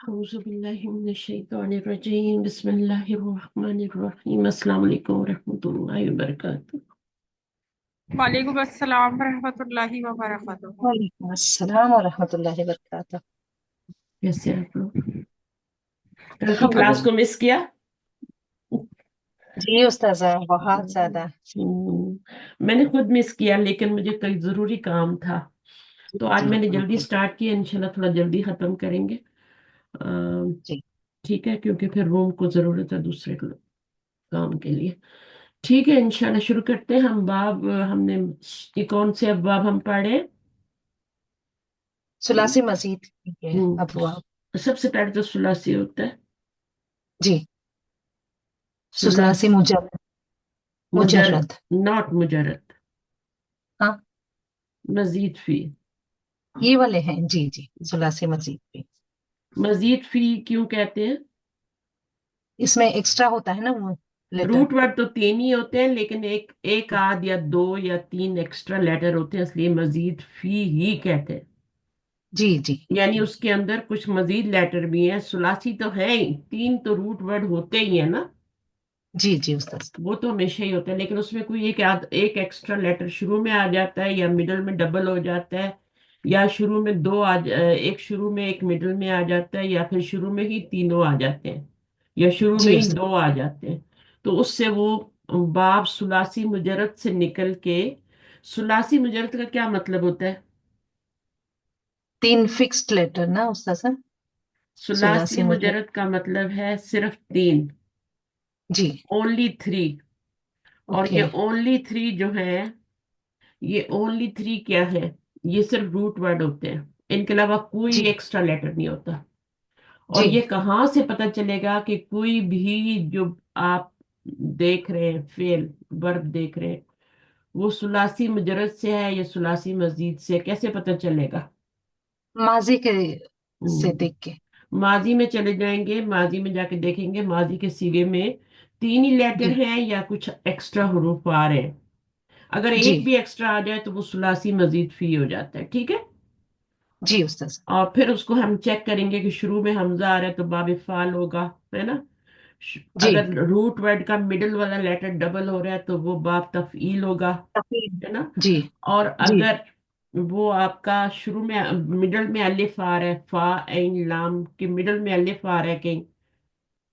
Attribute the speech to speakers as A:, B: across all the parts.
A: أعوذ بالله من الشيطان الرجيم بسم الله الرحمن الرحيم السلام عليكم ورحمة الله وبركاته.
B: وعلیکم السلام ورحمۃ اللہ وبرکاتہ۔
C: وعلیکم السلام ورحمۃ اللہ وبرکاتہ۔
A: कैसे हैं आप लोग؟ कल की
C: الحمد
A: क्लास
C: للہ
A: को मिस किया؟
C: جی استاذہ بہت زیادہ
A: मैंने खुद मिस किया लेकिन मुझे कोई जरूरी काम था तो आज
C: جی
A: मैंने जल्दी स्टार्ट किया। इंशाल्लाह थोड़ा जल्दी खत्म करेंगे।
C: جی
A: ठीक है क्योंकि फिर रूम को जरूरत है दूसरे काम के लिए। ठीक है इंशाल्लाह शुरू करते हैं। हम बाब हमने ये कौन से बाब हम पढ़े?
C: ثلاثی مزید کے
A: हम्म
C: ابواب۔
A: सबसे पहले तो सुलासी होता है।
C: جی ثلاثی
A: सुलासी
C: مجرد
A: नॉट मुजरद
C: ہاں
A: मजीद फी।
C: یہ والے ہیں جی جی ثلاثی مزید بھی۔
A: मजीद फी क्यों कहते हैं؟
C: اس میں ایکسٹرا ہوتا ہے نا وہ لیٹر۔
A: रूट वर्ड तो तीन ही होते हैं लेकिन एक आध या दो या तीन एक्स्ट्रा लेटर होते हैं इसलिए मजीद फी ही कहते हैं।
C: جی جی
A: यानी उसके अंदर कुछ मजीद लेटर भी हैं। सुलासी तो है ही, तीन तो रूट वर्ड होते ही है ना,
C: جی جی استاذ
A: वो तो हमेशा ही होता है लेकिन उसमें कोई एक एक्स्ट्रा लेटर शुरू में आ जाता है या मिडल में डबल हो जाता है या शुरू में एक शुरू में एक मिडल में आ जाता है या फिर शुरू में ही तीनों आ जाते हैं या शुरू में
C: جی
A: ही
C: استاذ
A: दो आ जाते हैं। तो उससे वो बाब सुलासी मुजरद से निकल के सुलासी मुजरद का क्या मतलब होता है?
C: تین فکسڈ لیٹر نا استاذہ
A: सुलासी
C: ثلاثی مجرد
A: मुजरद का मतलब है सिर्फ तीन,
C: جی
A: ओनली थ्री। और
C: اوکے
A: ये ओनली थ्री जो है, ये ओनली थ्री क्या है? ये सिर्फ रूट वर्ड होते हैं, इनके अलावा कोई
C: جی
A: एक्स्ट्रा लेटर नहीं होता। और
C: جی
A: ये कहाँ से पता चलेगा कि कोई भी जो आप देख रहे हैं फेल वर्ब देख रहे हैं वो सुलासी मुजरद से है या सुलासी मजीद से, कैसे पता चलेगा?
C: ماضی کے سے
A: हम्म،
C: دیکھ کے
A: माजी में चले जाएंगे, माजी में जाके देखेंगे माजी के सीगे में तीन ही लेटर
C: جی
A: हैं या कुछ एक्स्ट्रा हुरूफ आ रहे हैं। अगर
C: جی
A: एक भी एक्स्ट्रा आ जाए तो वो सुलासी मजीद फी हो जाता है। ठीक है।
C: جی استاذ
A: और फिर उसको हम चेक करेंगे कि शुरू में हमजा आ रहा है तो बाब फाल होगा, है ना।
C: جی
A: अगर रूट वर्ड का मिडिल वाला लेटर डबल हो रहा है तो वो बाब तफईल होगा,
C: تفیل
A: है ना।
C: جی
A: और
C: جی
A: अगर वो आपका शुरू में मिडल में अलिफ आ रहा है, फा ऐन लाम के मिडल में अलिफ आ रहा है कहीं,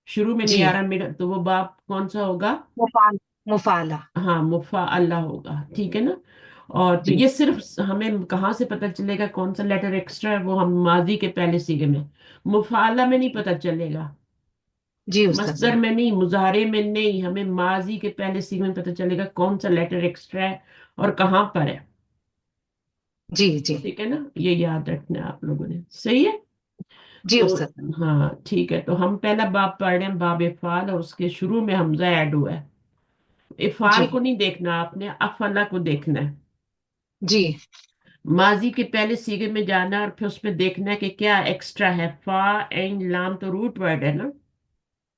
A: शुरू में नहीं
C: جی
A: आ रहा मिडल, तो वो बाब कौन सा होगा?
C: مفعل مفعلہ
A: हाँ मुफा अल्लाह होगा। ठीक है ना। और तो
C: جی
A: ये सिर्फ हमें कहाँ से पता चलेगा कौन सा लेटर एक्स्ट्रा है? वो हम माजी के पहले सीगे में, मुफाला में नहीं पता चलेगा,
C: جی استاذہ
A: मस्दर में नहीं, मुजारे में नहीं, हमें माजी के पहले सीगे में पता चलेगा कौन सा लेटर एक्स्ट्रा है और कहाँ पर है।
C: جی جی
A: ठीक है ना, ये याद रखना है आप लोगों ने। सही है।
C: جی
A: तो
C: استاذ
A: हाँ ठीक है, तो हम पहला बाब पढ़ रहे हैं, बाब इफ़ाल, और उसके शुरू में हमजा ऐड हुआ है। इफ़ाल
C: جی
A: को नहीं देखना आपने, अफ़ला को देखना है।
C: جی
A: माजी के पहले सीगे में जाना और फिर उसमें देखना है कि क्या एक्स्ट्रा है। फा एन लाम तो रूट वर्ड है ना,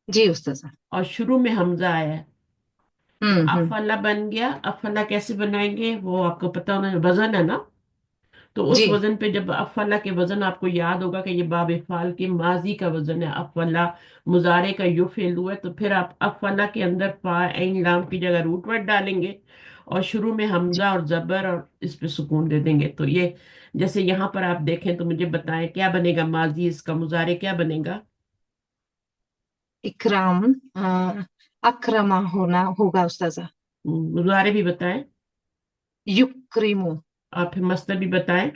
C: جی استاذہ
A: और शुरू में हमजा आया है तो
C: ہوں
A: अफला बन गया। अफला कैसे बनाएंगे वो आपको पता होना, वजन है ना। तो उस
C: جی
A: वजन पे जब अफला के वजन आपको याद होगा कि ये बाब फाल के माजी का वजन है, अफला मुजारे का यू फेल हुआ है, तो फिर आप अफला के अंदर फा एन लाम की जगह रूट वर्ड डालेंगे और शुरू में
C: جی
A: हमजा और जबर और इस पे सुकून दे देंगे। तो ये जैसे यहाँ पर आप देखें तो मुझे बताएं क्या बनेगा माजी, इसका मुजारे क्या बनेगा?
C: اکرام اکرما ہونا ہوگا استاذہ
A: मुजारे भी बताएं
C: یکرمو
A: और फिर मस्तर भी बताएं।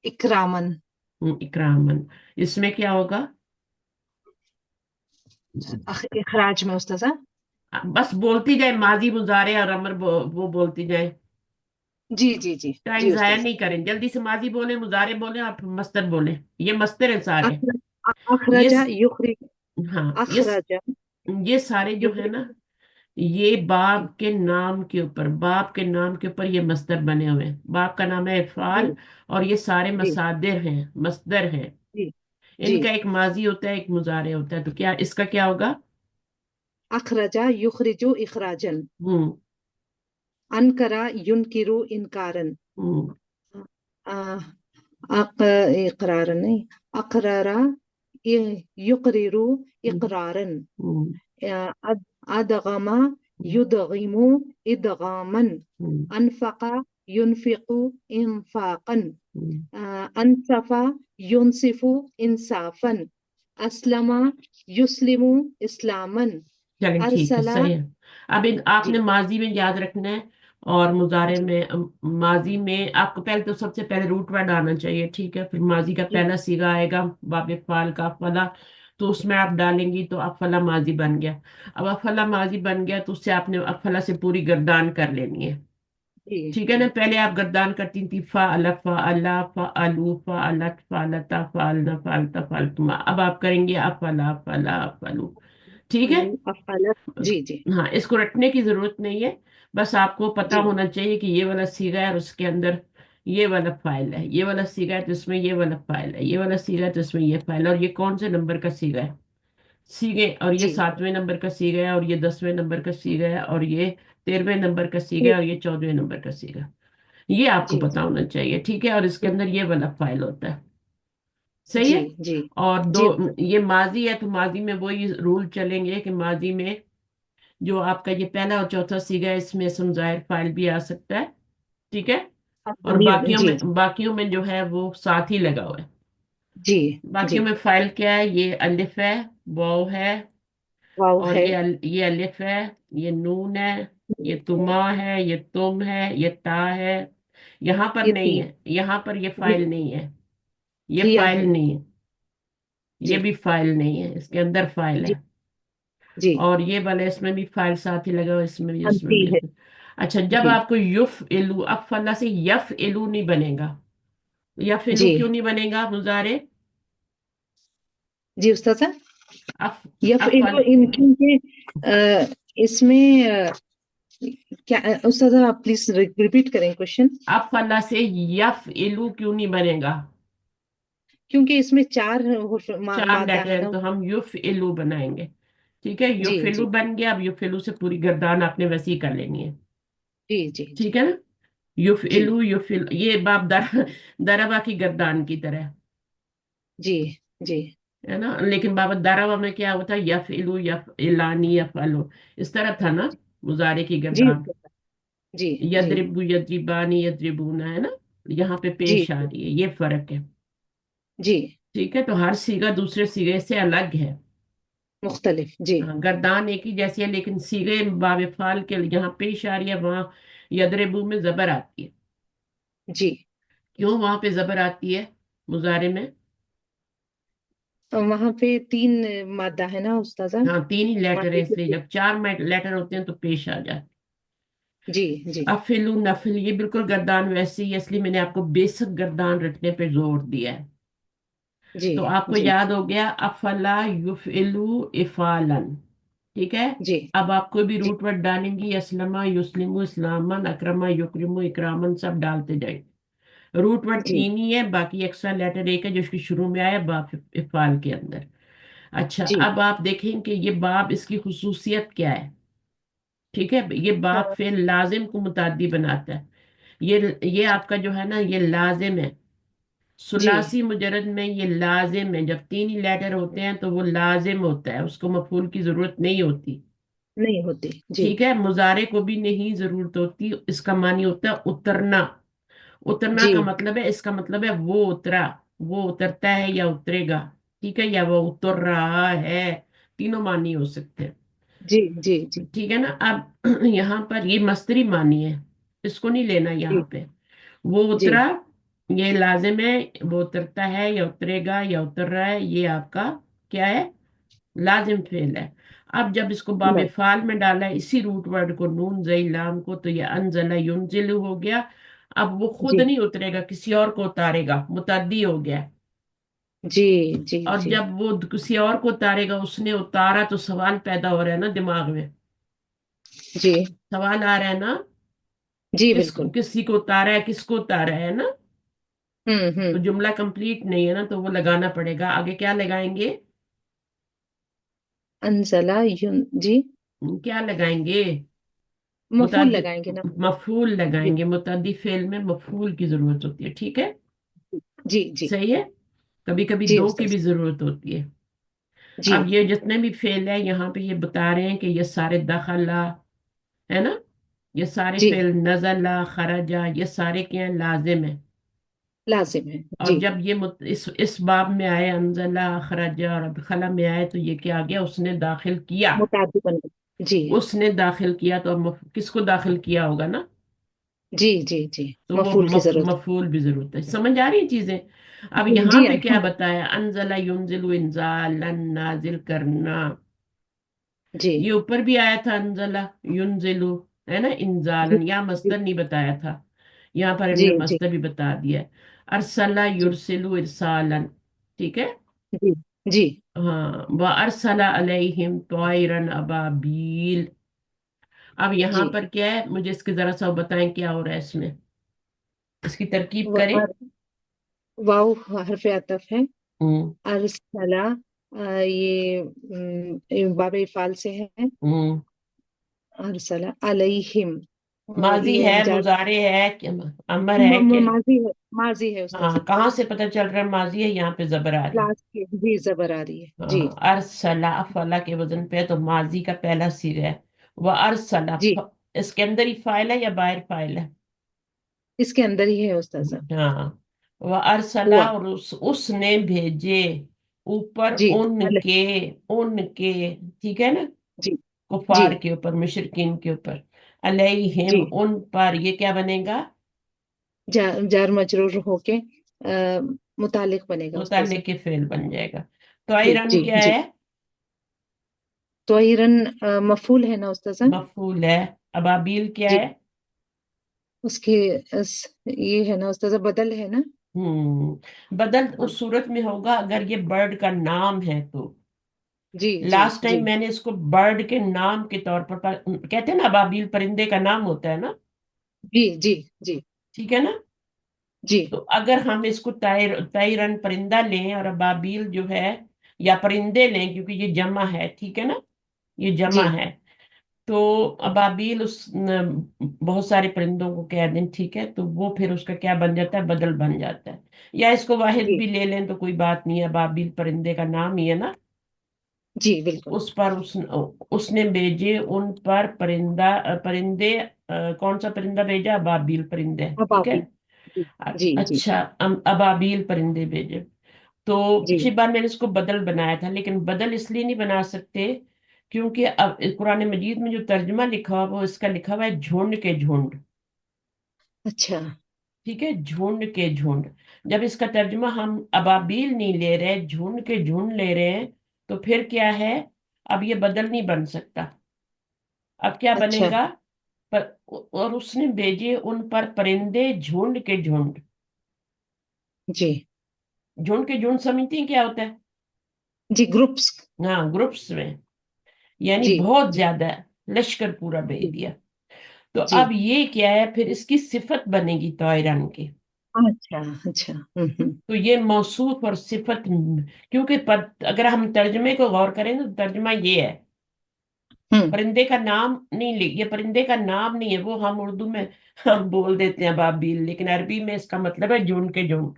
C: اکرامن
A: इकरामन, इसमें क्या होगा?
C: اخراج میں استاذہ
A: बस बोलती जाए माजी मुजारे और अमर वो बोलती जाए,
C: جی جی جی
A: टाइम
C: جی
A: जाया
C: استاذہ
A: नहीं करें। जल्दी से माजी बोले, मुजारे बोले और फिर मस्तर बोले। ये मस्तर है सारे। ये
C: اخرجا یخرج
A: हाँ
C: اخرجا
A: ये सारे जो है
C: یخرج
A: ना, ये
C: جی
A: बाप के नाम के ऊपर, बाप के नाम के ऊपर ये मस्दर बने हुए हैं। बाप का नाम है
C: جی
A: इफ़ाल और ये सारे
C: جی
A: मसादिर हैं, मस्दर हैं।
C: جی جی
A: इनका एक माजी होता है एक मुजारे होता है, तो क्या इसका क्या होगा?
C: اخرجا یخرج اخراجا
A: हम्म
C: انکرا ینکرو انکارا
A: हम्म
C: اقرارا نہیں اقرارا يقرر إقرارا. أدغم يدغم إدغاما. أنفق ينفق إنفاقا. أنصف ينصف إنصافا. أسلم يسلم إسلاما.
A: चलें ठीक है,
C: أرسل
A: सही है। अब आपने
C: जी
A: माजी में याद रखना है और मुजारे
C: जी
A: में। माजी में आपको पहले तो सबसे पहले रूट वर्ड आना चाहिए, ठीक है। फिर माजी का
C: जी
A: पहला सीगा आएगा, बाब फाल का अफला, तो उसमें आप डालेंगी तो अफला माजी बन गया। अब अफला माजी बन गया तो उससे आपने अफला से पूरी गर्दान कर लेनी है,
C: जी
A: ठीक है ना। पहले आप गर्दान करती थी फा अलफ फा अला फा अलू फा अलत फा अलता फा अलना फा अलता फा अलतुमा। अब आप करेंगे अफला फला फलू, ठीक है।
C: अफअल। जी जी
A: हाँ, इसको रटने की जरूरत नहीं है, बस आपको पता
C: जी
A: होना चाहिए कि ये वाला सीगा है और उसके अंदर ये वाला फाइल है, ये वाला सीगा है तो इसमें ये वाला फाइल है, ये वाला सीगा है तो इसमें ये फाइल है, और ये कौन से नंबर का सीगा है, सीगे, और ये
C: जी
A: 7वें नंबर का सीगा है, और ये 10वें नंबर का सीगा है, और ये 13वें नंबर का सीगा है, और ये 14वें नंबर का सीगा है। ये आपको
C: जी
A: पता होना चाहिए, ठीक है। और इसके अंदर ये वाला फाइल होता है, सही
C: जी
A: है।
C: जी
A: और दो,
C: जी
A: ये माजी है तो माजी में वही रूल चलेंगे कि माजी में जो आपका ये पहला और चौथा सीगा है इसमें इसम ज़ाहिर फाइल भी आ सकता है, ठीक है। और
C: जी
A: बाकियों में जो है वो साथ ही लगा हुआ है।
C: जी जी
A: बाकियों में फाइल क्या है, ये अलिफ है, वाव है,
C: वाव
A: और
C: है।
A: ये अलिफ है, ये नून है, ये तुमा है, ये तुम है, ये ता है। यहाँ पर
C: ये
A: नहीं
C: तीन।
A: है, यहाँ पर ये
C: ये
A: फाइल नहीं है, ये
C: हिया
A: फाइल
C: है।
A: नहीं है, ये
C: जी
A: भी फाइल नहीं है, इसके अंदर फाइल
C: जी
A: है।
C: जी
A: और ये वाला इसमें भी फाइल साथ ही लगा हुआ है, इसमें भी, इसमें
C: अंती
A: भी।
C: है।
A: अच्छा, जब
C: जी
A: आपको युफ इलू, अब फला से यफ इलू नहीं बनेगा। यफ इलू
C: जी
A: क्यों नहीं बनेगा मुजारे?
C: जी उस्ताद साहब।
A: अफ
C: या फिर
A: अफल
C: इन क्योंकि इसमें क्या उस्ताद साहब आप प्लीज रिपीट करें क्वेश्चन।
A: अफला से यफ इलू क्यों नहीं बनेगा?
C: क्योंकि इसमें चार
A: चार
C: मादा
A: लेटर
C: है
A: है
C: ना।
A: तो हम युफ इलू बनाएंगे, ठीक है।
C: जी
A: युफ इलू
C: जी
A: बन गया। अब युफ इलू से पूरी गर्दान आपने वैसी ही कर लेनी है,
C: जी जी जी
A: ठीक है ना। युफ
C: जी
A: इलू युफ इलू, ये बाप दरबा की गर्दान की तरह
C: जी जी
A: है ना। लेकिन बाबा दारावा में क्या होता है, यफ इलू यफ इलानी यफ अलो, इस तरह था ना मुजारे की
C: जी
A: गर्दान।
C: जी जी
A: यद्रिबु यद्रिबानी यद्रिबूना, है ना। यहाँ पे
C: जी
A: पेश आ रही है, ये फर्क है,
C: जी
A: ठीक है। तो हर सीगा दूसरे सीगे से अलग है।
C: मुख्तलिफ। जी
A: हाँ, गर्दान एक ही जैसी है, लेकिन सीगे बाब फाल के यहाँ पेश आ रही है, वहाँ यद्रिबु में जबर आती है।
C: जी।
A: क्यों वहां पे जबर आती है मुजारे में?
C: वहां पे तीन मादा है ना उस्ताद साहब।
A: हाँ, तीन ही लेटर है,
C: मादे के
A: इसलिए
C: तीन।
A: जब चार लेटर होते हैं तो पेश आ जाए।
C: जी जी
A: अफिलु नफिल, ये बिल्कुल गर्दान वैसी ही है, इसलिए मैंने आपको बेसिक गर्दान रखने पे जोर दिया है।
C: जी
A: तो आपको
C: जी
A: याद हो गया अफला युफिलु इफालन, ठीक है।
C: जी
A: अब आप कोई भी
C: जी
A: रूट वर्ड डालेंगी, असलमा युस्लिमु इस्लामन अकरमा युकरिमु इकरामन, सब डालते जाए। रूट वर्ड
C: जी
A: तीन ही है, बाकी एक्स्ट्रा लेटर एक है जो इसके शुरू में आया बाप इफाल के अंदर। अच्छा,
C: जी
A: अब आप देखें कि ये बाप, इसकी खुसूसियत क्या है, ठीक है। ये बाप
C: हाँ,
A: फिर लाजिम को मुताद्दी बनाता है। ये आपका जो है ना, ये लाजिम है।
C: जी
A: सुलासी मुजरद में ये लाजिम है, जब तीन ही लेटर होते हैं तो वो लाजिम होता है, उसको मफूल की जरूरत नहीं होती,
C: नहीं होती। जी
A: ठीक है। मुजारे को भी नहीं जरूरत होती, इसका मानी होता है उतरना। उतरना
C: जी
A: का मतलब है, इसका मतलब है वो उतरा, वो उतरता है या उतरेगा, ठीक है, या वो उतर रहा है, तीनों मानी हो सकते हैं,
C: जी जी जी
A: ठीक है ना। अब यहाँ पर ये मस्तरी मानी है, इसको नहीं लेना
C: जी
A: यहाँ पे। वो
C: जी
A: उतरा, ये लाजिम है, वो उतरता है या उतरेगा या उतर रहा है, ये आपका क्या है, लाजिम फेल है। अब जब इसको बाब
C: ला-
A: फाल में डाला है, इसी रूट वर्ड को, नून जई लाम को, तो ये अनजला युनजिलु हो गया। अब वो खुद
C: जी
A: नहीं उतरेगा, किसी और को उतारेगा, मुतद्दी हो गया।
C: जी जी
A: और
C: जी
A: जब वो किसी और को उतारेगा, उसने उतारा, तो सवाल पैदा हो रहा है ना दिमाग में,
C: जी
A: सवाल आ रहा है ना,
C: जी बिल्कुल।
A: किसी को उतारा है, किसको उतारा है ना। तो
C: हम्म।
A: जुमला कंप्लीट नहीं है ना, तो वो लगाना पड़ेगा। आगे क्या लगाएंगे?
C: अनजला युन जी।
A: क्या लगाएंगे?
C: मफूल
A: मुतद्दी,
C: लगाएंगे ना।
A: मफूल
C: जी
A: लगाएंगे। मुतद्दी फेल में मफूल की जरूरत होती है, ठीक है,
C: जी जी
A: सही है। कभी कभी
C: जी
A: दो की
C: उस्ताद।
A: भी जरूरत होती है।
C: जी
A: अब ये जितने भी फेल है यहाँ पे ये बता रहे हैं कि ये सारे दखला है ना, ये सारे
C: जी
A: फेल, नजला, खरजा, ये सारे क्या हैं, लाजिम है।
C: लाजिम है।
A: और
C: जी
A: जब ये इस बाब में आए, अनजला, खरजा और अदखला में आए, तो ये क्या आ गया, उसने दाखिल किया।
C: मुताबिक बन गए। जी
A: उसने दाखिल किया, तो अब किसको दाखिल किया होगा ना,
C: जी जी जी,
A: तो वो
C: मफूल की जरूरत
A: मफूल भी जरूरत है। समझ आ रही है चीजें। अब
C: है।
A: यहाँ
C: जी
A: पे क्या
C: अल्हम्दुलिल्लाह।
A: बताया, अनजला युनजिलु इंजालन, नाजिल करना।
C: जी
A: ये ऊपर भी आया था, अनजला युनजिलु, है ना,
C: जी
A: इंजालन, यहाँ
C: जी
A: मस्दर नहीं बताया था, यहाँ पर
C: जी
A: इन्होंने
C: जी
A: मस्दर भी बता दिया है। अरसला
C: जी
A: युरसिलु इरसालन, ठीक है।
C: जी जी
A: हाँ, व अरसला अलैहिम तौइरन अबाबील। अब यहाँ
C: जी।
A: पर क्या है, मुझे इसके जरा सा बताएं क्या हो रहा है इसमें, इसकी तरकीब करें।
C: और वाव हरफ अतफ है।
A: हम्म।
C: अरसला ये बाब इफ़ाल से है।
A: हम्म।
C: अरसला अलैहिम
A: माजी
C: ये
A: है,
C: जार
A: मुजारे है कि अमर है कि,
C: माजी है, माजी है उस्ताद।
A: हाँ, कहाँ से पता चल रहा है माजी है, यहाँ पे जबर आ रही है।
C: क्लास की जी जबर आ रही है जी
A: हाँ, अरसला फला के वजन पे, तो माजी का पहला सिगा है। वह अरसला
C: जी।
A: इसके अंदर ही फाइल है या बाहर फाइल है?
C: इसके अंदर ही है उस्ताद।
A: हाँ, वह अरसला,
C: हुआ।
A: और उसने भेजे, ऊपर
C: जी
A: उनके, उनके, ठीक है ना,
C: जी जी
A: कुफार के ऊपर, मुशरिकीन के ऊपर, अलैहिम
C: जी।
A: उन पर, ये क्या बनेगा,
C: जार मजरूर होके मुतालिक बनेगा उस्ताद।
A: मुताल्लिक के फेल बन जाएगा। तो
C: जी
A: आयरन
C: जी
A: क्या
C: जी।
A: है,
C: तो हिरन मफूल है ना उस्ताद।
A: मफूल है। अबाबील क्या
C: जी
A: है,
C: उसके ये है ना उस्ताद, बदल है ना।
A: बदल
C: हाँ
A: उस सूरत में होगा अगर ये बर्ड का नाम है तो।
C: जी जी
A: लास्ट
C: जी
A: टाइम मैंने इसको बर्ड के नाम के तौर पर कहते हैं ना, अबाबील परिंदे का नाम होता है ना,
C: जी जी जी
A: ठीक है ना।
C: जी
A: तो अगर हम इसको तैरन परिंदा लें, और अबाबील जो है, या परिंदे लें, क्योंकि ये जमा है, ठीक है ना, ये जमा
C: जी
A: है, तो अबाबील बहुत सारे परिंदों को कह दें, ठीक है, तो वो फिर उसका क्या बन जाता है, बदल बन जाता है। या इसको वाहिद
C: जी
A: भी ले लें तो कोई बात नहीं है, अबाबील परिंदे का नाम ही है ना।
C: जी बिल्कुल।
A: उस पर उसने भेजे उन पर परिंदे, कौन सा परिंदा भेजा, अबाबील परिंदे, ठीक है।
C: अबाबी। जी जी जी
A: अच्छा, अबाबील परिंदे भेजे। तो
C: जी।
A: पिछली बार मैंने इसको बदल बनाया था, लेकिन बदल इसलिए नहीं बना सकते क्योंकि अब कुरान मजीद में जो तर्जुमा लिखा हुआ, वो इसका लिखा हुआ है झुंड के झुंड,
C: अच्छा
A: ठीक है, झुंड के झुंड। जब इसका तर्जुमा हम अबाबील नहीं ले रहे, झुंड के झुंड ले रहे हैं, तो फिर क्या है, अब ये बदल नहीं बन सकता। अब क्या
C: अच्छा
A: बनेगा, पर, और उसने भेजे उन पर परिंदे झुंड के झुंड।
C: जी
A: झुंड के झुंड समझती हैं क्या होता है?
C: जी ग्रुप्स।
A: हाँ, ग्रुप्स में, यानी
C: जी
A: बहुत
C: जी
A: ज्यादा, लश्कर पूरा भेज
C: जी
A: दिया। तो
C: जी।
A: अब ये क्या है, फिर इसकी सिफत बनेगी तोयरन की।
C: अच्छा अच्छा
A: तो ये मौसूफ और सिफत, क्योंकि अगर हम तर्जमे को गौर करें तो तर्जमा ये है,
C: हम्म।
A: परिंदे का नाम नहीं ये परिंदे का नाम नहीं है, वो हम उर्दू में हम बोल देते हैं बाबील, लेकिन अरबी में इसका मतलब है झुंड के झुंड,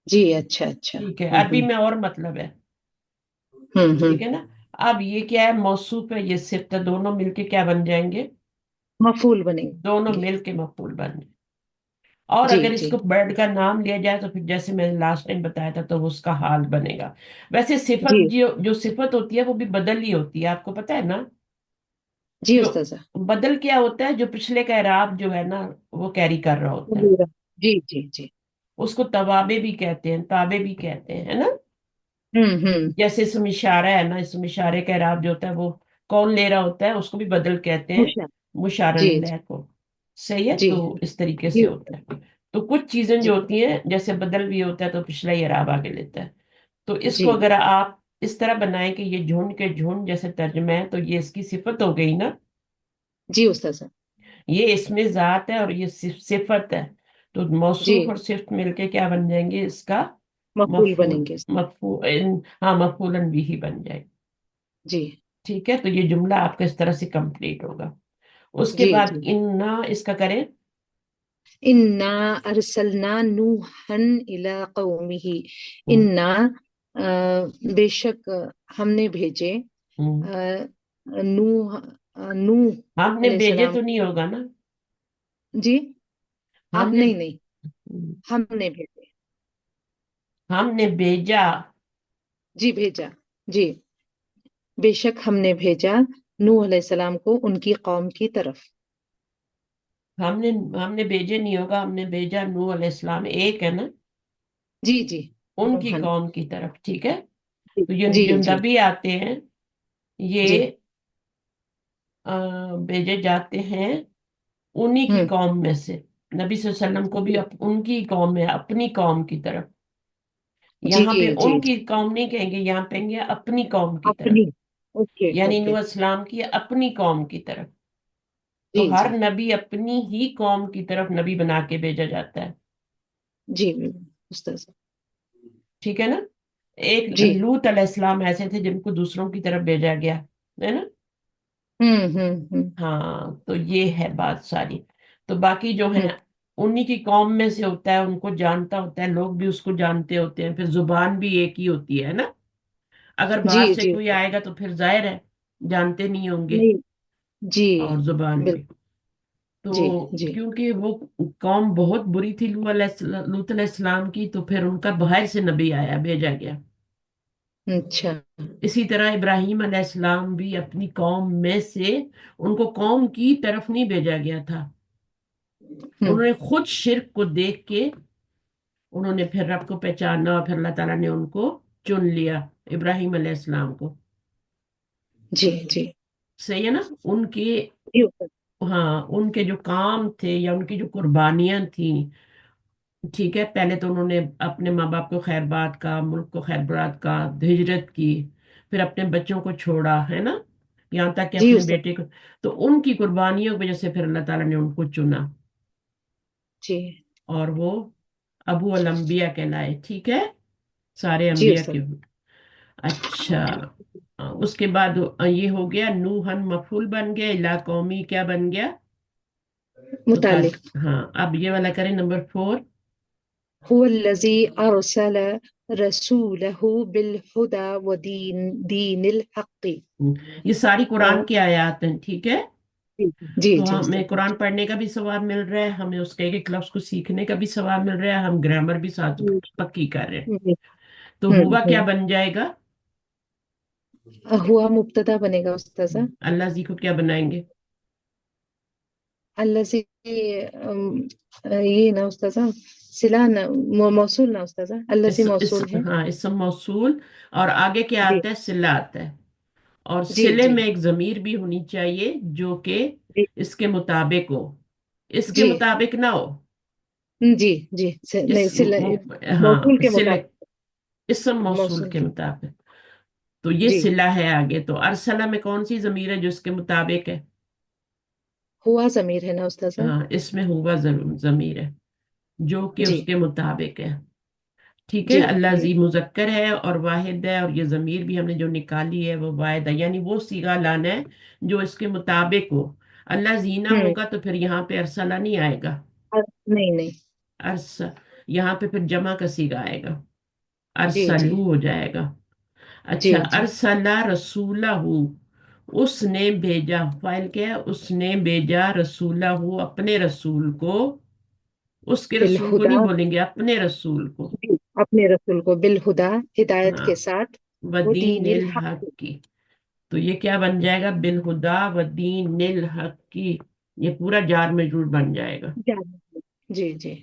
C: जी अच्छा अच्छा
A: ठीक है, अरबी में और मतलब है, ठीक
C: हम्म।
A: है ना। अब ये क्या है, मौसूफ है, ये सिफत, दोनों मिलके क्या बन जाएंगे,
C: मफूल
A: दोनों
C: बनेंगे।
A: मिलके मफूल बन जाएंगे। और
C: जी
A: अगर
C: जी
A: इसको बर्ड का नाम लिया जाए तो फिर जैसे मैंने लास्ट टाइम बताया था, तो उसका हाल बनेगा। वैसे सिफत,
C: जी
A: जो जो सिफत होती है वो भी बदल ही होती है, आपको पता है ना।
C: जी
A: जो
C: उस्ताद।
A: बदल क्या होता है, जो पिछले का इराब जो है ना, वो कैरी कर रहा होता है।
C: जी जी जी।
A: उसको तवाबे भी कहते हैं, ताबे भी कहते हैं, है ना।
C: हम्म।
A: जैसे इसम इशारा है ना, इसम इशारे का इराब जो होता है, वो कौन ले रहा होता है, उसको भी बदल कहते हैं,
C: मुशा।
A: मुशारन
C: जी
A: इलैह को। सही है,
C: जी
A: तो इस तरीके
C: जी
A: से होता है। तो कुछ चीजें
C: जी
A: जो होती हैं, जैसे बदल भी होता है तो पिछला ही इराब आगे लेता है। तो इसको
C: जी
A: अगर आप इस तरह बनाएं कि ये झुंड के झुंड जैसे तर्जमा है, तो ये इसकी सिफत हो गई ना।
C: जी उस्ताद।
A: ये इसमें जात है और ये सिफत है, तो मौसूफ
C: जी
A: और सिफत मिलके क्या बन जाएंगे इसका,
C: मफूल
A: मफूल,
C: बनेंगे।
A: हाँ, मफूलन भी ही बन जाएगा।
C: जी
A: ठीक है, तो ये जुमला आपका इस तरह से कंप्लीट होगा। उसके
C: जी
A: बाद
C: जी।
A: इन्ना, इसका करें।
C: इन्ना अरसलना नूहन इला कौमिही।
A: हम्म।
C: इन्ना بے شک ہم نے بھیجے
A: ہم
C: نوح نوح
A: ہم نے
C: علیہ
A: بھیجے
C: السلام.
A: تو نہیں ہوگا نا.
C: جی
A: ہم
C: آپ
A: نے
C: نہیں نہیں ہم نے بھیجے.
A: ہم نے بھیجا.
C: جی بھیجا. جی بے شک ہم نے بھیجا نوح علیہ السلام کو ان کی قوم کی طرف.
A: ہم نے بھیجے نہیں ہوگا. ہم نے بھیجا نوح علیہ السلام ایک ہے نا,
C: جی جی
A: ان کی
C: نوحن.
A: قوم کی طرف. ٹھیک ہے.
C: جی
A: تو یہ
C: جی
A: جو
C: جی
A: نبی آتے ہیں
C: جی.
A: یہ بھیجے جاتے ہیں انہی کی
C: ہوں.
A: قوم میں سے. نبی صلی اللہ علیہ وسلم کو بھی ان کی قوم میں, اپنی قوم کی طرف.
C: جی
A: یہاں پہ
C: جی
A: ان کی قوم نہیں کہیں گے, یہاں کہیں گے اپنی قوم کی طرف.
C: اپنی. اوکے
A: یعنی
C: اوکے.
A: نوح السلام کی اپنی قوم کی طرف. تو
C: جی
A: ہر
C: جی
A: نبی اپنی ہی قوم کی طرف نبی بنا کے بھیجا جاتا ہے.
C: جی استاذ.
A: ٹھیک ہے نا. ایک
C: جی.
A: لوط علیہ السلام ایسے تھے جن کو دوسروں کی طرف بھیجا گیا ہے نا.
C: ہوں.
A: ہاں تو یہ ہے بات ساری. تو باقی جو ہیں
C: ہوں.
A: انہی کی قوم میں سے ہوتا ہے, ان کو جانتا ہوتا ہے, لوگ بھی اس کو جانتے ہوتے ہیں. پھر زبان بھی ایک ہی ہوتی ہے نا. اگر
C: جی
A: باہر سے
C: جی
A: کوئی آئے گا تو پھر ظاہر ہے جانتے نہیں ہوں گے,
C: نہیں. جی
A: اور زبان بھی.
C: بالکل.
A: تو
C: جی جی.
A: کیونکہ وہ قوم بہت بری تھی لوط علیہ السلام کی, تو پھر ان کا باہر سے نبی آیا, بھیجا گیا.
C: اچھا.
A: اسی طرح ابراہیم علیہ السلام بھی اپنی قوم میں سے, ان کو قوم کی طرف نہیں بھیجا گیا تھا.
C: ہوں.
A: انہوں نے خود شرک کو دیکھ کے انہوں نے پھر رب کو پہچانا, اور پھر اللہ تعالیٰ نے ان کو چن لیا, ابراہیم علیہ السلام کو.
C: جی جی.
A: صحیح ہے نا. ان کے,
C: جی استاذ.
A: ہاں ان کے جو کام تھے یا ان کی جو قربانیاں تھیں, ٹھیک ہے, پہلے تو انہوں نے اپنے ماں باپ کو خیر بات کا, ملک کو خیر برات کا, ہجرت کی, پھر اپنے بچوں کو چھوڑا ہے نا, یہاں تک کہ
C: جی
A: اپنے
C: استاذ.
A: بیٹے کو. تو ان کی قربانیوں کی وجہ سے پھر اللہ تعالیٰ نے ان کو چنا,
C: جی
A: اور وہ ابو الانبیاء کہلائے. ٹھیک ہے, سارے
C: جی
A: انبیاء
C: استاذ.
A: کے. اچھا, اس کے بعد یہ ہو گیا نوحن مفعول بن گیا, الا قومی کیا بن گیا,
C: متعلق.
A: ہاں. اب یہ والا کریں نمبر 4.
C: هو الذي أرسل رسوله بالهدى دين الحق.
A: یہ ساری قرآن کی آیات ہیں. ٹھیک ہے.
C: جی
A: تو
C: جی
A: ہمیں
C: استاذ.
A: قرآن پڑھنے کا بھی ثواب مل رہا ہے, ہمیں اس کے ایک ایک لفظ کو سیکھنے کا بھی ثواب مل رہا ہے, ہم گرامر بھی ساتھ
C: جی
A: پکی کر رہے ہیں.
C: جی.
A: تو ہوا کیا بن جائے گا,
C: ہوا مبتدا بنے گا استاذ.
A: اللہ جی کو کیا بنائیں گے,
C: اللہ سے یہ نا استاذ, صلہ نا, موصول نا استاذ, اللہ سے موصول ہے.
A: ہاں اسم موصول, اور آگے کیا
C: جی
A: آتا ہے, صلہ آتا ہے. اور
C: جی
A: صلے
C: جی
A: میں ایک ضمیر بھی ہونی چاہیے جو کہ
C: جی
A: اس کے مطابق ہو. اس کے
C: جی
A: مطابق نہ ہو,
C: جی جی. نہیں
A: اس
C: صلہ موصول
A: ہاں
C: کے
A: صلے,
C: مطابق.
A: اسم موصول
C: موصول
A: کے
C: کے.
A: مطابق. تو یہ
C: جی.
A: صلہ ہے آگے. تو ارسلہ میں کون سی ضمیر ہے جو اس کے مطابق ہے,
C: ہوا ضمیر ہے نا استاذ.
A: ہاں اس میں ہوا ضمیر ہے جو کہ
C: جی
A: اس کے مطابق ہے. ٹھیک ہے.
C: جی
A: اللہ
C: جی
A: زی مذکر ہے اور واحد ہے, اور یہ ضمیر بھی ہم نے جو نکالی ہے وہ واحد ہے, یعنی وہ صیغہ لانا ہے جو اس کے مطابق ہو. اللہ زینا
C: ہوں.
A: ہوگا تو پھر یہاں پہ ارسلہ نہیں آئے گا,
C: نہیں نہیں.
A: ارس یہاں پہ پھر جمع کا صیغہ آئے گا,
C: جی جی
A: ارسلو ہو جائے گا.
C: جی
A: اچھا,
C: جی.
A: ارسلہ رسولہ, اس نے بھیجا, فائل کیا ہے, اس نے بھیجا رسولہ, اپنے رسول کو. اس کے رسول کو
C: بالہدا.
A: نہیں بولیں گے, اپنے رسول کو.
C: جی اپنے رسول کو بالہدا, ہدایت
A: ہاں,
C: کے ساتھ. وہ
A: ودین
C: دین
A: الحق
C: الحق.
A: کی. تو یہ کیا بن جائے گا, بالہدا ودین الحق کی. یہ پورا جار مجرور بن جائے گا,
C: جی جی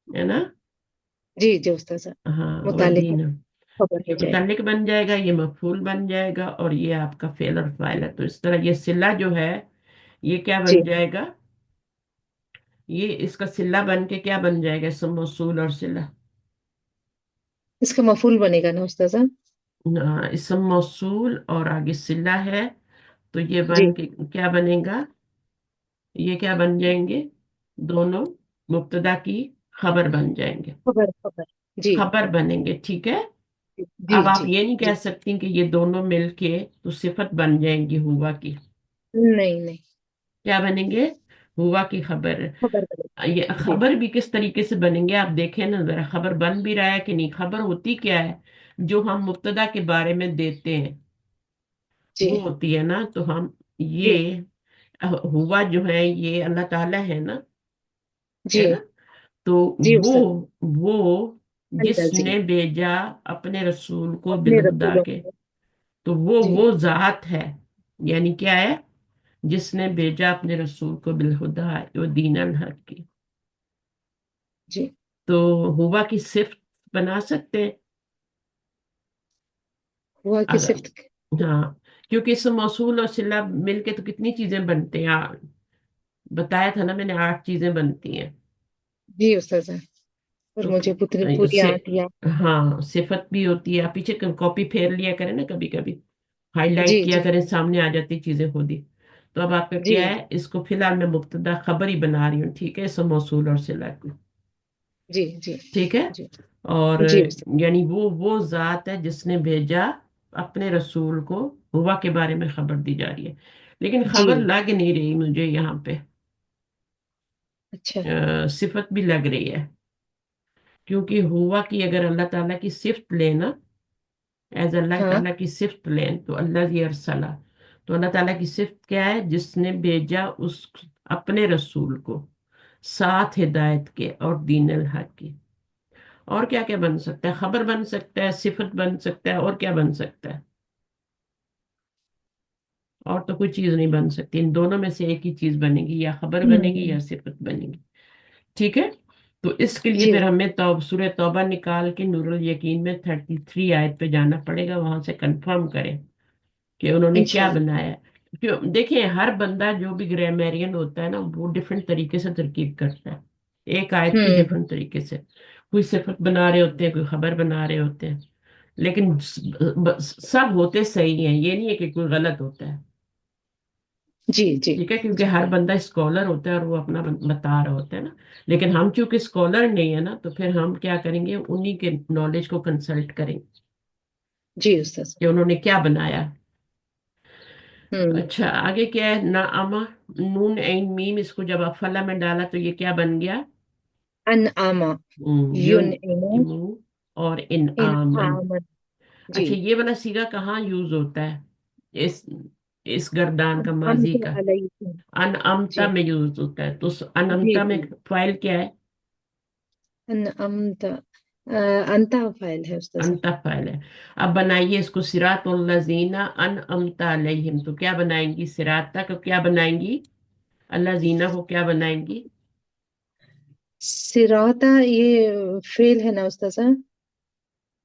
A: ہے نا.
C: جی جی استاذ.
A: ہاں
C: متعلق
A: ودین,
C: خبر
A: یہ
C: ہو جائے گا.
A: متعلق بن جائے گا, یہ مفعول بن جائے گا, اور یہ آپ کا فعل اور فاعل ہے. تو اس طرح یہ صلہ جو ہے یہ کیا
C: جی
A: بن جائے گا, یہ اس کا صلہ بن کے کیا بن جائے گا, اسم موصول اور صلہ.
C: اس کا مفعول بنے گا نا استاذ.
A: اسم موصول اور آگے صلہ ہے, تو یہ
C: جی
A: بن کے کیا بنے گا, یہ کیا بن جائیں گے, دونوں مبتدا کی خبر بن جائیں گے,
C: خبر خبر. جی
A: خبر بنیں گے. ٹھیک ہے.
C: جی
A: اب آپ
C: جی
A: یہ نہیں
C: جی.
A: کہہ سکتی کہ یہ دونوں مل کے تو صفت بن جائیں گی ہوا کی.
C: نہیں نہیں.
A: کیا بنیں گے, ہوا کی خبر.
C: خبر بنے
A: یہ
C: گی. جی
A: خبر بھی کس طریقے سے بنیں گے, آپ دیکھیں نا ذرا, خبر بن بھی رہا ہے کہ نہیں. خبر ہوتی کیا ہے, जो हम मुब्तदा के बारे में देते हैं
C: जी
A: वो होती है ना, तो हम ये
C: जी
A: हुआ जो है ये अल्लाह ताला है ना,
C: जी
A: है ना। तो
C: जी
A: वो
C: उस्ताद।
A: वो
C: अल्लाह जी
A: जिसने भेजा अपने रसूल को
C: अपने
A: बिलहुदा
C: रसूलों
A: के,
C: को।
A: तो वो
C: जी
A: वो जात है। यानी क्या है, जिसने भेजा अपने रसूल को बिलहुदा वो दीन अल हक की।
C: जी।
A: तो हुआ की सिफ्त बना सकते हैं
C: हुआ की
A: अगर,
C: सिफ्त।
A: हाँ, क्योंकि इसम मौसूल और सिला मिलके तो कितनी चीजें बनते हैं, बताया था ना मैंने, 8 चीजें बनती हैं।
C: जी उस्ताद। और
A: तो
C: मुझे पूरी पूरी
A: से,
C: आंटियाँ।
A: हाँ, सिफत भी होती है। आप पीछे कॉपी फेर लिया करें ना, कभी कभी हाईलाइट
C: जी
A: किया
C: जी
A: करें, सामने आ जाती चीजें खुद ही। तो अब आपका
C: जी
A: क्या है, इसको फिलहाल मैं मुब्तदा खबर ही बना रही हूँ, ठीक है, इसम मौसूल और सिला की।
C: जी जी
A: ठीक है।
C: जी
A: और
C: जी उस्ताद।
A: यानी वो जात है जिसने भेजा अपने रसूल को, हुआ के बारे में खबर दी जा रही है। लेकिन
C: जी।
A: खबर लग नहीं रही मुझे यहाँ पे,
C: अच्छा।
A: सिफत भी लग रही है। क्योंकि हुआ की अगर अल्लाह ताला की सिफत लेना, एज अल्लाह
C: हाँ।
A: ताला की सिफत लें, तो अल्लाह जी अरसला, तो अल्लाह ताला की सिफत क्या है, जिसने भेजा उस अपने रसूल को साथ हिदायत के और दीन अल हक की। और क्या क्या बन सकता है, खबर बन सकता है, सिफत बन सकता है, और क्या बन सकता है, और तो कोई चीज नहीं बन सकती। इन दोनों में से एक ही चीज बनेगी, या खबर बनेगी या
C: हम्म।
A: सिफत बनेगी। ठीक है। तो इसके लिए
C: जी
A: फिर हमें सूरह तौबा निकाल के नूरुल यकीन में 33 आयत पे जाना पड़ेगा, वहां से कंफर्म करें कि उन्होंने क्या
C: इंशाल्लाह।
A: बनाया है। क्यों, देखिए, हर बंदा जो भी ग्रामेरियन होता है ना, वो डिफरेंट तरीके से तरकीब करता है एक आयत की,
C: हम्म।
A: डिफरेंट तरीके से। कोई सिफत बना रहे होते हैं, कोई खबर बना रहे होते हैं, लेकिन सब होते सही हैं, ये नहीं है कि कोई गलत होता है।
C: जी जी
A: ठीक है, क्योंकि
C: जी
A: हर बंदा स्कॉलर होता है और वो अपना बता रहा होता है ना। लेकिन हम चूंकि स्कॉलर नहीं है ना, तो फिर हम क्या करेंगे, उन्हीं के नॉलेज को कंसल्ट करेंगे
C: जी उस्ताद।
A: कि उन्होंने क्या बनाया।
C: हम्म।
A: अच्छा, आगे क्या है, ना अमा, नून ऐन मीम, इसको जब आप फला में डाला तो ये क्या बन गया,
C: अन आमा।
A: युन
C: युन इमो।
A: इमू और इन
C: इन
A: आमन।
C: आमन। जी।
A: अच्छा, ये वाला सीगा कहाँ यूज होता है, इस इस गर्दान का,
C: हम
A: माजी
C: तो
A: का,
C: अलैहि।
A: अनअमता
C: जी
A: में यूज होता है। तो उस
C: जी
A: अनअमता में
C: जी।
A: फाइल क्या है,
C: अन अमता। अंता फाइल है उस्ताद।
A: अंत फाइल है। अब बनाइए इसको, सिरातुल लजीना अनअमता अलैहिम, तो क्या बनाएंगी, सिराता को क्या बनाएंगी, अल्लाह जीना को क्या बनाएंगी।
C: सिराता ये फेल है ना उस्ताद?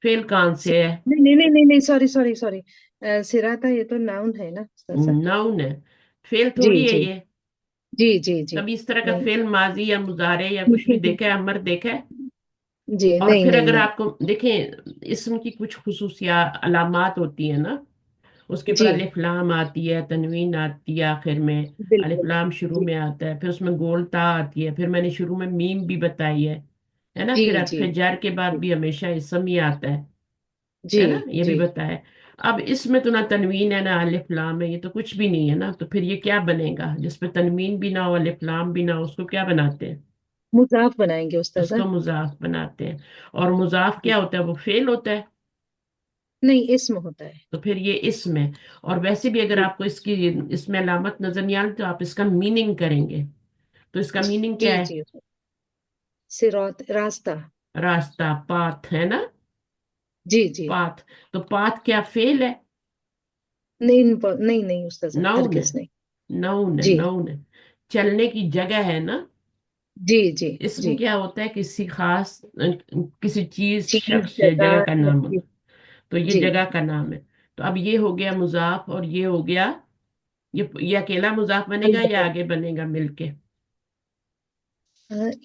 A: फेल कौन से है,
C: नहीं नहीं नहीं नहीं नहीं, सॉरी सॉरी सॉरी। सिराता ये तो नाउन है ना उस्ताद?
A: नाउन है, फेल
C: जी
A: थोड़ी है
C: जी
A: ये।
C: जी जी जी।
A: कभी इस तरह का
C: नहीं।
A: फेल माजी या मुजारे या कुछ भी देखा है, अमर देखा है।
C: जी
A: और
C: नहीं
A: फिर
C: नहीं
A: अगर
C: नहीं।
A: आपको देखें, इसम की कुछ खुसूसिया अलामात होती है ना, उसके ऊपर
C: जी
A: अलिफ लाम आती है, तनवीन आती है आखिर में, अलिफ
C: बिल्कुल।
A: लाम शुरू
C: जी
A: में आता है, फिर उसमें गोल ता आती है, फिर मैंने शुरू में मीम भी बताई है ना,
C: जी
A: फिर
C: जी
A: हरफ जार के बाद
C: जी
A: भी हमेशा इसम ही आता
C: जी
A: है ना, ये भी
C: जी।
A: बताया है। अब इसमें तो ना तनवीन है ना अलिफ लाम है, ये तो कुछ भी नहीं है ना, तो फिर ये क्या बनेगा, जिसपे तनवीन भी ना हो अलिफ लाम भी ना हो, उसको क्या बनाते हैं,
C: मुजाफ बनाएंगे उस्ताद?
A: उसको मुजाफ बनाते हैं। और मुजाफ
C: जी।
A: क्या होता है, वो फेल होता है।
C: नहीं इसम होता है।
A: तो फिर ये इसमें, और वैसे भी अगर
C: जी
A: आपको इसकी इसमें अलामत नजर नहीं आ रही, तो आप इसका मीनिंग करेंगे। तो इसका मीनिंग
C: जी
A: क्या है,
C: जी। सिरात रास्ता।
A: रास्ता, पाथ है ना,
C: जी जी।
A: पाथ। तो पाथ क्या फेल है,
C: नहीं नहीं नहीं उस्ताद
A: नाउन है,
C: हरगिज नहीं।
A: नाउन है,
C: जी
A: नाउन है। चलने की जगह है ना।
C: जी जी
A: इसमें
C: जी।
A: क्या होता है, किसी खास किसी चीज,
C: चीज
A: शख्स या जगह
C: जगह
A: का
C: या
A: नाम
C: चीज।
A: होना। तो ये
C: जी।
A: जगह का नाम है। तो अब ये हो गया मुजाफ, और ये हो गया, ये अकेला मुजाफ बनेगा या
C: अल्लाह।
A: आगे बनेगा मिलके।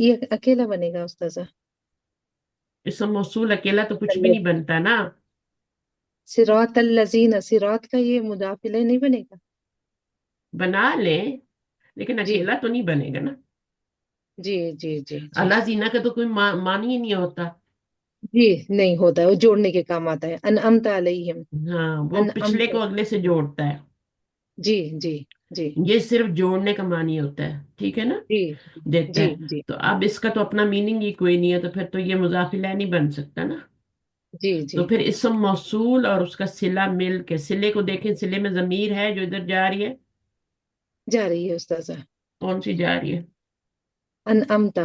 C: ये अकेला बनेगा उस्ताद?
A: इसम मौसूल अकेला तो कुछ भी नहीं बनता ना।
C: सिरात अल्लजीना, सिरात का ये मुदाफिले नहीं बनेगा?
A: बना लें, लेकिन
C: जी
A: अकेला तो नहीं बनेगा ना।
C: जी जी जी जी
A: अल्लाह जीना का तो कोई मान ही नहीं होता।
C: जी। नहीं होता है, वो जोड़ने के काम आता है। अनअमता अलैहिम।
A: हाँ, वो पिछले
C: अनअमता।
A: को अगले से जोड़ता है।
C: जी जी जी
A: ये सिर्फ जोड़ने का मानी होता है, ठीक है ना,
C: जी
A: देता
C: जी
A: है।
C: जी
A: तो अब इसका तो अपना मीनिंग ही कोई नहीं है, तो फिर तो ये मुजाफिला नहीं बन सकता ना।
C: जी जी।
A: तो फिर इसम मौसूल और उसका सिला मिल के, सिले को देखें, सिले में जमीर है जो इधर जा रही है,
C: जा रही है उस्ताजा।
A: कौन सी जा रही है?
C: अनअमता।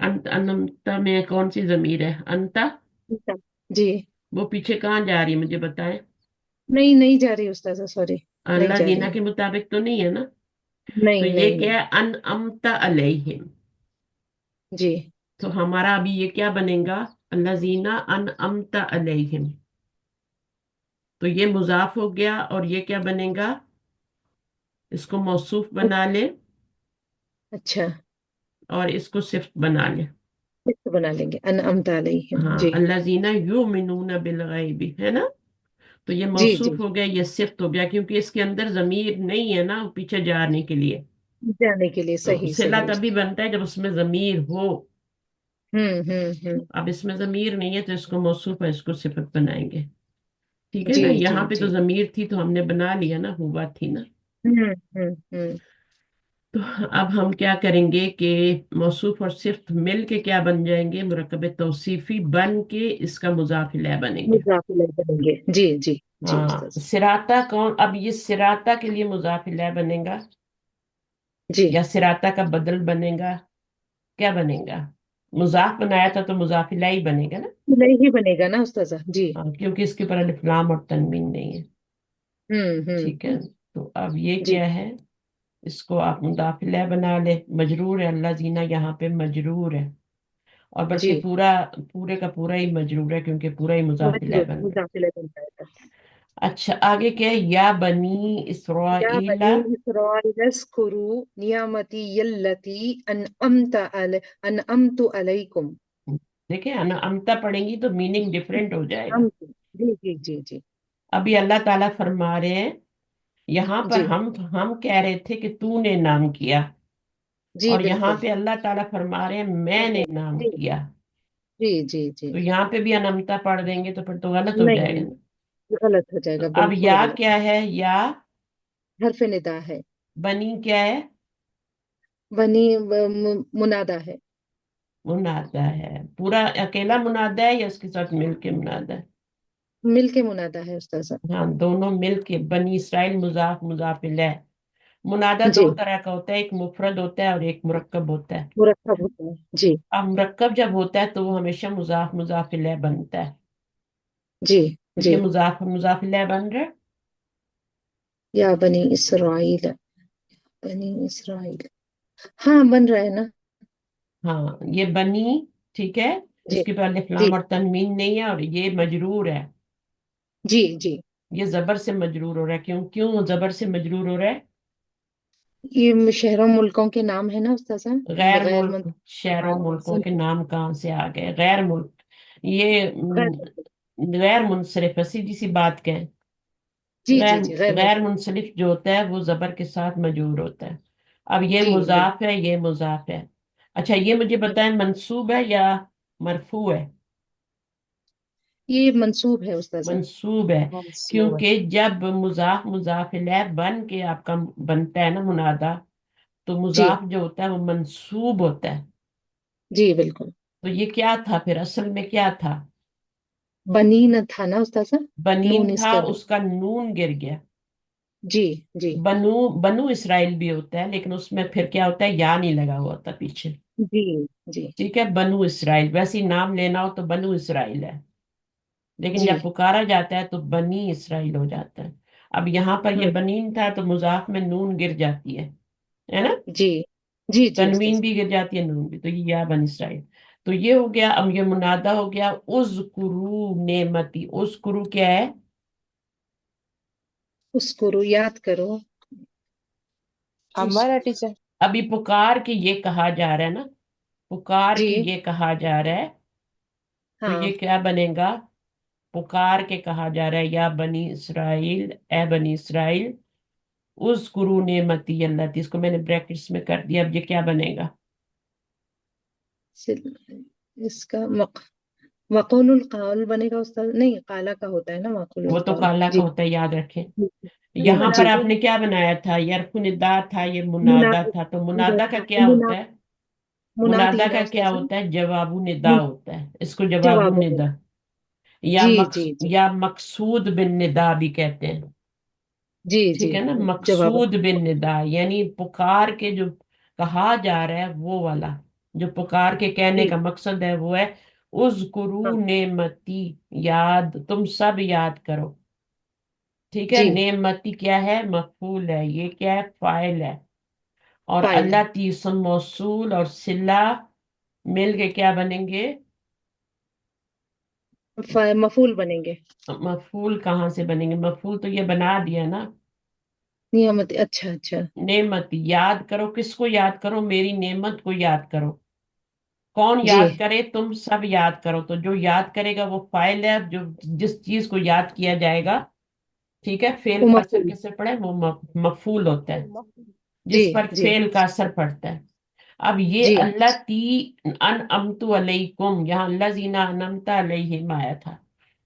A: अनंता में कौन सी जमीर है? अंता।
C: जी।
A: वो पीछे कहाँ जा रही है मुझे बताएं।
C: नहीं, नहीं जा रही उस्ताजा, सॉरी। नहीं
A: अल्लाह
C: जा
A: जीना
C: रही।
A: के मुताबिक तो नहीं है ना? तो
C: नहीं
A: ये
C: नहीं नहीं।
A: क्या है? अन अमता अलैहिम।
C: जी।
A: तो हमारा अभी ये क्या बनेगा? अल्लाह जीना अन अमता अलैहिम। तो ये मुजाफ हो गया, और ये क्या बनेगा? इसको मौसूफ बना ले,
C: अच्छा।
A: और इसको सिफ्त बना ले।
C: इसको बना लेंगे अनअमता अलैहिम।
A: हाँ,
C: जी
A: अल्लाजीना युमिनूना बिल गैबी, है ना? तो ये
C: जी
A: मौसूफ
C: जी।
A: हो गया, ये सिफ्त हो गया, क्योंकि इसके अंदर जमीर नहीं है ना पीछे जाने के लिए।
C: जाने के लिए
A: तो
C: सही
A: सिला
C: सही
A: तभी
C: उस्ताद।
A: बनता है जब उसमें जमीर हो।
C: हम्म।
A: अब इसमें जमीर नहीं है तो इसको मौसूफ है, इसको सिफत बनाएंगे। ठीक है
C: जी
A: ना?
C: जी
A: यहाँ पे तो
C: जी।
A: जमीर थी तो हमने बना लिया ना, हुआ थी ना।
C: हम्म।
A: तो अब हम क्या करेंगे कि मौसूफ और सिफ्त मिल के क्या बन जाएंगे? मुरक्कब तौसीफी बन के इसका मुजाफ इलैह बनेंगे।
C: मुजाफ इलैह करेंगे। जी जी जी
A: हाँ,
C: उस्ताद।
A: सिराता कौन? अब ये सिराता के लिए मुजाफ इलैह बनेगा,
C: जी।
A: या सिराता का बदल बनेगा? क्या बनेगा? मुजाफ बनाया था तो मुजाफ इलैह ही बनेगा ना।
C: इलैह ही बनेगा ना उस्ताजा। जी।
A: हाँ, क्योंकि इसके ऊपर अलिफ लाम और तनवीन नहीं है। ठीक है।
C: हम्म।
A: तो अब ये
C: जी
A: क्या है? इसको आप मुदाफ इलैह बना ले। मजरूर है, अल्लाह जीना यहाँ पे मजरूर है, और
C: जी।
A: बल्कि पूरा, पूरे का पूरा ही मजरूर है, क्योंकि पूरा ही मुदाफ इलैह
C: मजरूर
A: बन गया।
C: मुजाफ इलैह बन जाएगा।
A: अच्छा, आगे क्या है? या बनी
C: या
A: इसराइला।
C: बनी इसराइल अस्कुरू नियामती यल्लती अनअमतु अलैकुम।
A: देखिए, अमता पढ़ेंगी तो मीनिंग डिफरेंट हो जाएगा।
C: अनअमतु। जी जी जी जी।
A: अभी अल्लाह ताला फरमा रहे हैं, यहाँ पर
C: जी
A: हम कह रहे थे कि तूने नाम किया,
C: जी
A: और यहाँ
C: बिल्कुल।
A: पे अल्लाह ताला फरमा रहे हैं मैंने नाम
C: जी
A: किया।
C: जी जी जी।
A: तो यहाँ पे भी अनमता पढ़ देंगे तो फिर तो गलत हो
C: नहीं
A: जाएगा
C: नहीं,
A: ना।
C: गलत हो
A: तो
C: जाएगा,
A: अब
C: बिल्कुल
A: या
C: गलत।
A: क्या है? या
C: हर्फ निदा है।
A: बनी क्या है?
C: बनी मुनादा है।
A: मुनादा है। पूरा अकेला मुनादा है या उसके साथ मिलके मुनादा है?
C: मिल के मुनादा है उस्ताद।
A: हाँ, दोनों मिलके। बनी इसराइल मुजाफ मुजाफ इलैह। मुनादा दो
C: जी।
A: तरह का होता है, एक मुफरद होता है और एक मुरक्कब होता है।
C: मुरक्कब होता है। जी
A: अब मुरक्कब जब होता है तो वो हमेशा मुजाफ मुजाफ इलैह बनता है।
C: जी
A: तो
C: जी।
A: ये मुजाफ मुजाफ इलैह बन रहा है।
C: या बनी इसराइल। बनी इसराइल। हाँ बन रहा है ना।
A: हाँ, ये बनी। ठीक है।
C: जी
A: इसके पहले
C: जी
A: फलाम और तनवीन नहीं है, और ये मजरूर है।
C: जी जी।
A: ये जबर से मजरूर हो रहा है। क्यों क्यों जबर से मजरूर हो रहा है?
C: ये शहरों मुल्कों के नाम है ना उस्ताद,
A: गैर
C: गैर
A: मुल्क शहरों मुल्कों के नाम कहाँ से आ गए? गैर मुल्क, ये
C: गैर।
A: गैर मुनसरिफ है, सीधी सी बात कहें।
C: जी
A: गैर
C: जी जी गैर
A: गैर
C: मुल्क।
A: मुनसरिफ जो होता है वो जबर के साथ मजरूर होता है। अब ये
C: जी बिल्कुल।
A: मुजाफ है, ये मुजाफ है। अच्छा, ये मुझे बताएं, मंसूब है या मरफू है?
C: ये मंसूब है उस्ताद।
A: मंसूब है।
C: मंसूब है।
A: क्योंकि जब मुजाफ मुजाफ इलैह बन के आपका बनता है ना मुनादा, तो
C: जी
A: मुजाफ जो होता है वो मंसूब होता है।
C: जी बिल्कुल।
A: तो ये क्या था फिर? असल में क्या था?
C: बनी न था ना उस्ताद।
A: बनीन
C: नून
A: था,
C: इसका।
A: उसका नून गिर गया।
C: जी जी
A: बनु बनु इसराइल भी होता है, लेकिन उसमें फिर क्या होता है? या नहीं लगा हुआ होता पीछे।
C: जी जी
A: ठीक है, बनु इसराइल, वैसे ही नाम लेना हो तो बनु इसराइल है, लेकिन जब
C: जी।
A: पुकारा जाता है तो बनी इसराइल हो जाता है। अब यहाँ पर ये
C: हम्म।
A: बनीन था तो मुजाफ में नून गिर जाती है ना?
C: जी जी जी
A: तनवीन
C: उस्ताद।
A: भी गिर जाती है, नून भी, तो ये या बनी इसराइल। तो ये हो गया। अब ये मुनादा हो गया, उज़कुरू नेमती। उज़कुरू क्या है?
C: उसको याद करो। उस।
B: हमारा टीचर।
A: अभी पुकार के ये कहा जा रहा है ना, पुकार के
C: जी।
A: ये कहा जा रहा है। तो ये
C: हाँ।
A: क्या बनेगा? पुकार के कहा जा रहा है, या बनी इसराइल, ए बनी इसराइल, उस गुरु ने मती अल्लाह थी। इसको मैंने ब्रैकेट्स में कर दिया। अब ये क्या बनेगा?
C: इसका वक़ुलुल क़ाल बनेगा उस्ताद। नहीं, काला का होता है ना वक़ुलुल
A: वो तो
C: क़ाल।
A: काला का
C: जी
A: होता है, याद रखें।
C: जी
A: यहाँ पर
C: जी।
A: आपने क्या बनाया था? यरफु निदा था, ये मुनादा
C: मुनाद।
A: था। तो मुनादा का क्या होता
C: मुनाद।
A: है? मुनादा
C: मुनादी ना
A: का क्या
C: उस्ताद।
A: होता है? जवाबु निदा होता है। इसको जवाबु
C: जवाब होगा।
A: निदा। या
C: जी जी जी
A: या मकसूद बिन निदा भी कहते हैं।
C: जी जी।
A: ठीक है ना,
C: जवाब।
A: मकसूद बिन निदा यानी पुकार के जो कहा जा रहा है वो वाला, जो पुकार के कहने
C: जी।
A: का मकसद है वो है उज़्कुरू
C: हाँ।
A: नेमती, याद तुम सब याद करो। ठीक है,
C: जी।
A: नेमती क्या है, मफूल है, ये क्या है, फाइल है। और
C: फाइल
A: अल्लाह
C: है।
A: तीसम मौसूल और सिला मिल के क्या बनेंगे,
C: मफूल बनेंगे।
A: मफूल कहाँ से बनेंगे, मफूल तो ये बना दिया ना।
C: नियामत, अच्छा अच्छा।
A: नेमत याद करो, किसको याद करो, मेरी नेमत को याद करो। कौन
C: जी।
A: याद करे, तुम सब याद करो। तो जो याद करेगा वो फाइल है, जो जिस चीज को याद किया जाएगा, ठीक है, फेल
C: वो
A: का असर
C: मफूल।
A: किससे पड़े, वो मफूल होता है,
C: जी
A: जिस पर
C: जी
A: फेल का असर पड़ता है। अब ये
C: जी
A: अल्लाह ती अन अमतु अलैकुम, यहाँ अल्लाह जीना अनमता अलैहिम आया था,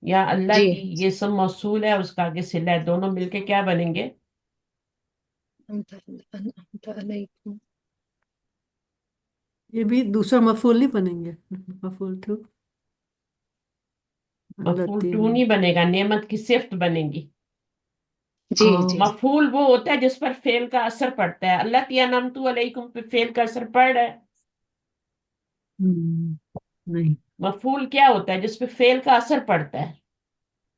A: यहाँ अल्लाह
C: जी।
A: ती ये सब मौसूल है, उसका आगे सिला है, दोनों मिलके क्या बनेंगे,
C: अनअमत अलैकुम।
D: ये भी दूसरा मफूल नहीं बनेंगे, मफूल टू।
A: मफूल
D: लतीन।
A: टू नहीं बनेगा, नेमत की सिफ्त बनेगी।
C: जी जी
A: मफूल वो होता है जिस पर फेल का असर पड़ता है, अल्लाह तिया नमतु अलैकुम पे फेल का असर पड़ रहा है।
D: नहीं।
A: मफूल क्या होता है, जिस पे फेल का असर पड़ता है।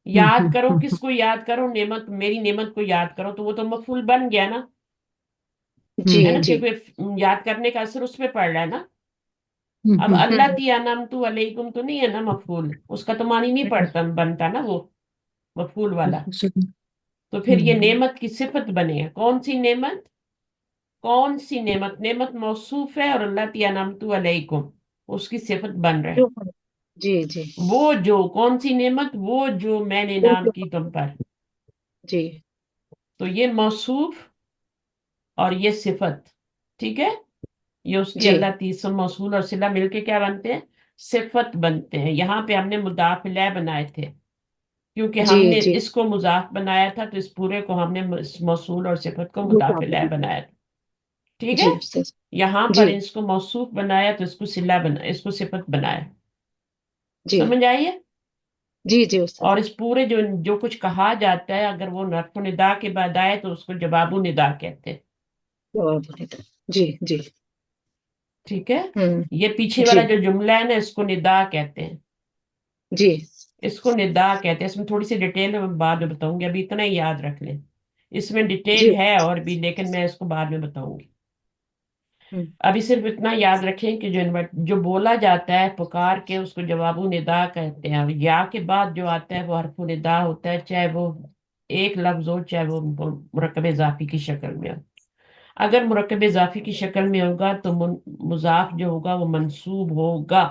A: याद करो, किसको याद करो, नेमत, मेरी नेमत को याद करो, तो वो तो मफूल बन गया ना,
C: जी
A: है ना,
C: जी।
A: क्योंकि याद करने का असर उस पे पड़ रहा है ना। अब
D: हम्म।
A: अल्लाह तिया नमतु अलैकुम तो नहीं है ना मफूल, उसका तो मानी नहीं पड़ता बनता ना वो मफूल वाला। तो फिर ये
D: हम्म।
A: नेमत की सिफत बनेगा, कौन सी नेमत, कौन सी नेमत, नेमत मौसूफ है और अल्लाह तिया नमतु अलैकुम उसकी सिफत बन रहा है।
C: जो। जी जी।
A: वो जो कौन सी नेमत, वो जो मैंने
C: वो
A: नाम
C: जो।
A: की तुम पर।
C: जी
A: तो ये मौसूफ और ये सिफत, ठीक है, ये उसकी
C: जी
A: अल्लाह तीसम मौसूल और सिला मिलके क्या बनते हैं, सिफत बनते हैं। यहाँ पे हमने मुदाफ इलैह बनाए थे, क्योंकि
C: जी
A: हमने
C: जी।
A: इसको मुजाफ बनाया था, तो इस पूरे को हमने मौसूल और सिफत को मुदाफ इलैह
C: मुताबिक।
A: बनाया था। ठीक है,
C: जी उस्ताद।
A: यहाँ
C: जी
A: पर इसको मौसूफ बनाया तो इसको सिला बना, इसको सिफत बनाया।
C: जी
A: समझ आई है।
C: जी जी उस्ताद।
A: और इस पूरे जो जो कुछ कहा जाता है, अगर वो नर्फ निदा के बाद आए तो उसको जवाबु निदा कहते हैं।
C: जवाब देता। जी जी।
A: ठीक है,
C: हम्म।
A: ये पीछे
C: जी
A: वाला जो जुमला है ना, इसको निदा कहते हैं,
C: जी
A: इसको निदा कहते हैं। इसमें थोड़ी सी डिटेल मैं बाद में बताऊंगी, अभी इतना ही याद रख लें। इसमें डिटेल
C: जी।
A: है और भी, लेकिन मैं इसको बाद में बताऊंगी।
C: हम्म।
A: अभी सिर्फ इतना याद रखें कि जो बोला जाता है पुकार के, उसको जवाबु निदा कहते हैं। और या के बाद जो आता है वो हरफु निदा होता है, चाहे वो एक लफ्ज हो, चाहे वो मुरक्कब इजाफी की शक्ल में हो। अगर मुरक्कब इजाफी की शक्ल में होगा तो मुजाफ जो होगा वो मंसूब होगा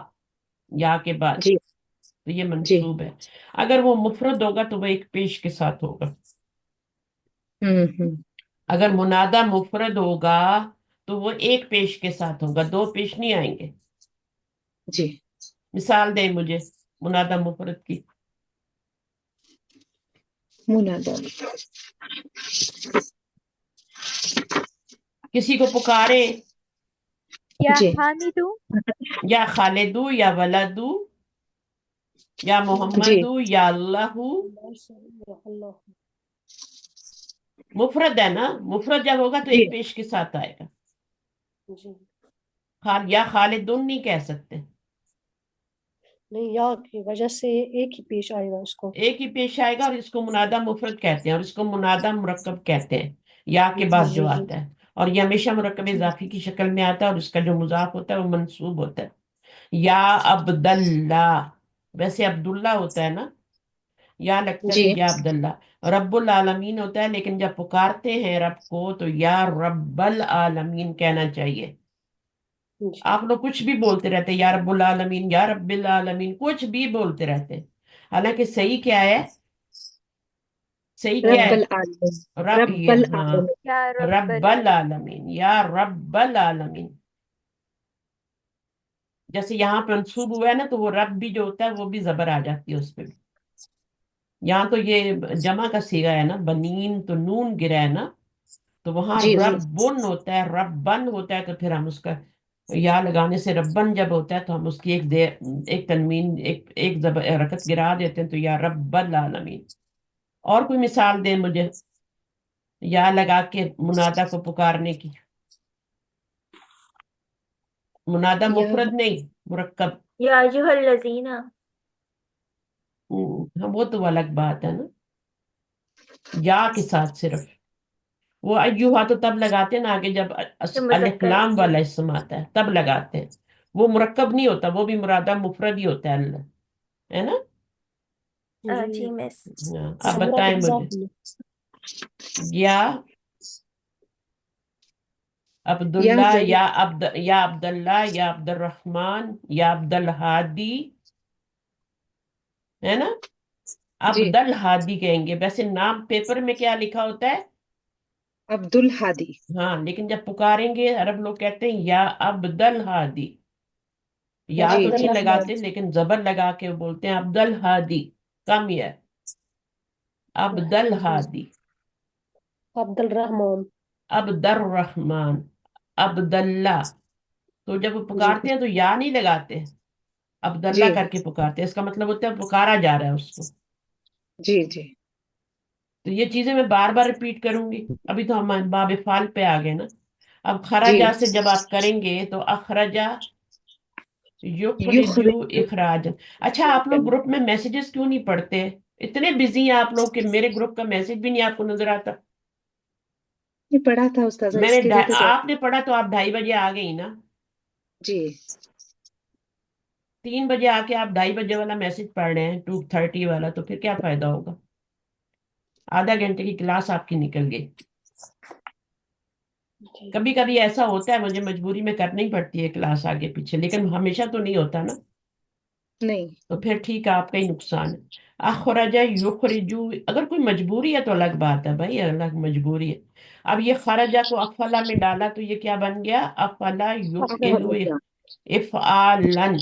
A: या के बाद,
C: जी
A: तो ये
C: जी।
A: मंसूब है। अगर वो मुफरद होगा तो वो एक पेश के साथ होगा।
C: हम्म।
A: अगर मुनादा मुफरद होगा तो वो एक पेश के साथ होगा, दो पेश नहीं आएंगे।
C: जी।
A: मिसाल दे मुझे मुनादा मुफरद की,
C: मुनादा।
A: किसी को पुकारे,
E: या
C: जी
E: हामिदू।
A: या खालिदू या वलदू या
C: जी
A: मोहम्मदू या अल्लाहू, मुफरद है ना, मुफरद जब होगा तो
C: जी।
A: एक पेश के साथ आएगा। या खालिदुन नहीं कह सकते,
F: नहीं, या की वजह से एक ही पेश आएगा उसको।
A: एक ही पेश आएगा। और इसको मुनादा मुफरद कहते हैं और इसको मुनादा मुरक्कब कहते हैं, या के बाद जो
F: जी जी
A: आता है। और ये हमेशा मुरक्कब
F: जी।
A: इजाफी की शक्ल में आता है, और इसका जो मुजाफ होता है वो मंसूब होता है। या अब्दल्ला, वैसे अब्दुल्ला होता है ना, या लगता है
C: जी
A: तो या अब्दुल्ला। रब्बुल आलमीन होता है, लेकिन जब पुकारते हैं रब को तो या रब्बल आलमीन कहना चाहिए।
F: जी।
A: आप लोग कुछ भी बोलते रहते हैं, या रब्बुल आलमीन, या रब्बिल आलमीन, कुछ भी बोलते रहते हैं। हालांकि सही क्या है, सही क्या है,
C: रब्बल आलमीन।
A: रब ये,
C: रब्बल
A: हाँ,
C: आलमीन।
E: या रब्बल
A: रब्बल
E: आलमीन।
A: आलमीन, या रब्बल आलमीन। जैसे यहाँ पे मंसूब हुआ है ना, तो वो रब भी जो होता है वो भी जबर आ जाती है उस पे भी। यहाँ तो ये जमा का सीगा है ना, बनीन तो नून गिरा है ना, तो वहां
C: जी जी
A: रब्बुन होता है, रब्बन होता है, तो फिर हम उसका یا لگانے سے ربن جب ہوتا ہے تو ہم اس کی ایک تنوین ایک حرکت گرا دیتے ہیں، تو یا رب العالمین. اور کوئی مثال دیں مجھے یا لگا کے منادہ کو پکارنے کی. منادہ
C: یا
A: مفرد نہیں، مرکب.
E: یا ایھا الذین،
A: ہاں وہ تو الگ بات ہے نا، یا کے ساتھ صرف. وہ ایوہا تو تب لگاتے ہیں نا آگے جب
E: جو
A: الف
E: مذکر
A: لام
E: جی
A: والا اسم آتا ہے تب لگاتے ہیں. وہ مرکب نہیں ہوتا، وہ بھی مرادہ مفرد ہی ہوتا ہے اللہ، ہے نا.
F: جی
E: جی مس.
A: ہاں، اب
F: صبورہ
A: بتائیں مجھے.
F: اضافی
A: یا
C: یا
A: عبداللہ،
C: ضرور.
A: یا عبداللہ، یا عبد الرحمن، یا عبد الحادی، ہے نا.
C: جی
A: عبد الحادی کہیں گے، ویسے نام پیپر میں کیا لکھا ہوتا ہے؟
C: عبد الحادی.
A: ہاں، لیکن جب پکاریں گے عرب لوگ کہتے ہیں یا عبد الحادی. یا
C: جی
A: تو
F: عبد
C: جی
A: نہیں
F: الرحمن،
A: لگاتے لیکن زبر لگا کے بولتے ہیں عبد الحادی. کم ہی ہے، عبد الحادی.
F: عبد الرحمن.
A: عبد الرحمن، عبد اللہ. تو جب وہ
F: جی
A: پکارتے ہیں تو یا نہیں لگاتے، عبداللہ
C: جی
A: کر کے پکارتے ہیں. اس کا مطلب ہوتا ہے پکارا جا رہا ہے اس کو.
C: جی جی
A: تو یہ چیزیں میں بار بار ریپیٹ کروں گی. ابھی تو ہم باب فعال پہ آ گئے نا. اب
C: جی.
A: خرجہ سے جب آپ کریں گے تو اخرجہ، یخرجو
C: یخرج.
A: اخراج. اچھا آپ لوگ گروپ میں میسیجز کیوں نہیں پڑھتے؟ اتنے بزی ہیں آپ لوگ کہ میرے گروپ کا میسج بھی نہیں آپ کو نظر آتا.
C: یہ پڑھا تھا استاذہ، اس کے لیے تو
A: آپ نے پڑھا تو آپ 2:30 بجے آ گئی نا.
C: جی
A: 3 بجے آ کے آپ 2:30 بجے والا میسج پڑھ رہے ہیں، 2:30 والا، تو پھر کیا فائدہ ہوگا؟ آدھا گھنٹے کی کلاس آپ کی نکل گئی.
F: جی
A: کبھی کبھی ایسا ہوتا ہے مجھے مجبوری میں کرنی پڑتی ہے کلاس آگے پیچھے، لیکن ہمیشہ تو نہیں ہوتا نا.
C: نہیں.
A: تو پھر ٹھیک ہے، آپ کا ہی نقصان ہے. اخرجہ یخرجو، اگر کوئی مجبوری ہے تو الگ بات ہے بھائی، الگ مجبوری ہے. اب یہ خرجہ کو افلا میں ڈالا تو یہ کیا بن گیا؟ افلا یفعلو
C: اخرج.
A: افعالن.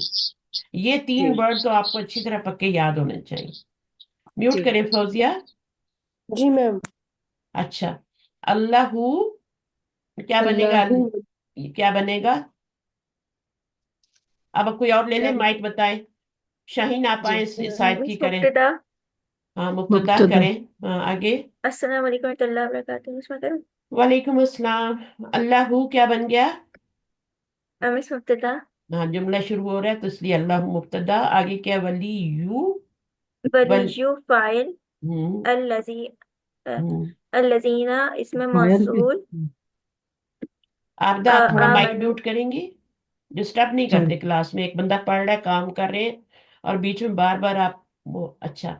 A: یہ
C: جی
A: 3 ورڈ تو آپ کو اچھی طرح پکے یاد ہونے چاہیے. میوٹ
C: جی
A: کریں فوزیہ.
F: جی میم.
A: اچھا، اللہ کیا بنے گا؟
C: اللہ.
A: کیا بنے گا؟ اب کوئی اور لے
C: کیا
A: لیں،
C: بنے؟
A: مائک بتائیں. شاہین آپ
C: جی
A: آئیں، شاید کی
E: مس
A: کریں.
E: مبتدا.
A: ہاں مبتدا
D: مبتدا.
A: کریں. ہاں آگے.
E: السلام علیکم ورحمۃ اللہ وبرکاتہ. مس میں کروں؟
A: وعلیکم السلام. اللہ کیا بن گیا؟
E: مس مبتدا.
A: ہاں جملہ شروع ہو رہا ہے تو اس لیے اللہ مبتدا. آگے کیا؟ ولی یو. ول
E: ولیو فاعل.
A: ہوں
E: الذی
A: ہوں.
E: الذین اسم
D: فاعل بھی.
E: موصول.
A: آبدہ آپ تھوڑا مائک
E: آمنو.
A: میوٹ کریں گی؟ ڈسٹرب نہیں
D: چل.
A: کرتے کلاس میں، ایک بندہ پڑھ رہا ہے، کام کر رہے ہیں، اور بیچ میں بار بار آپ وہ. اچھا،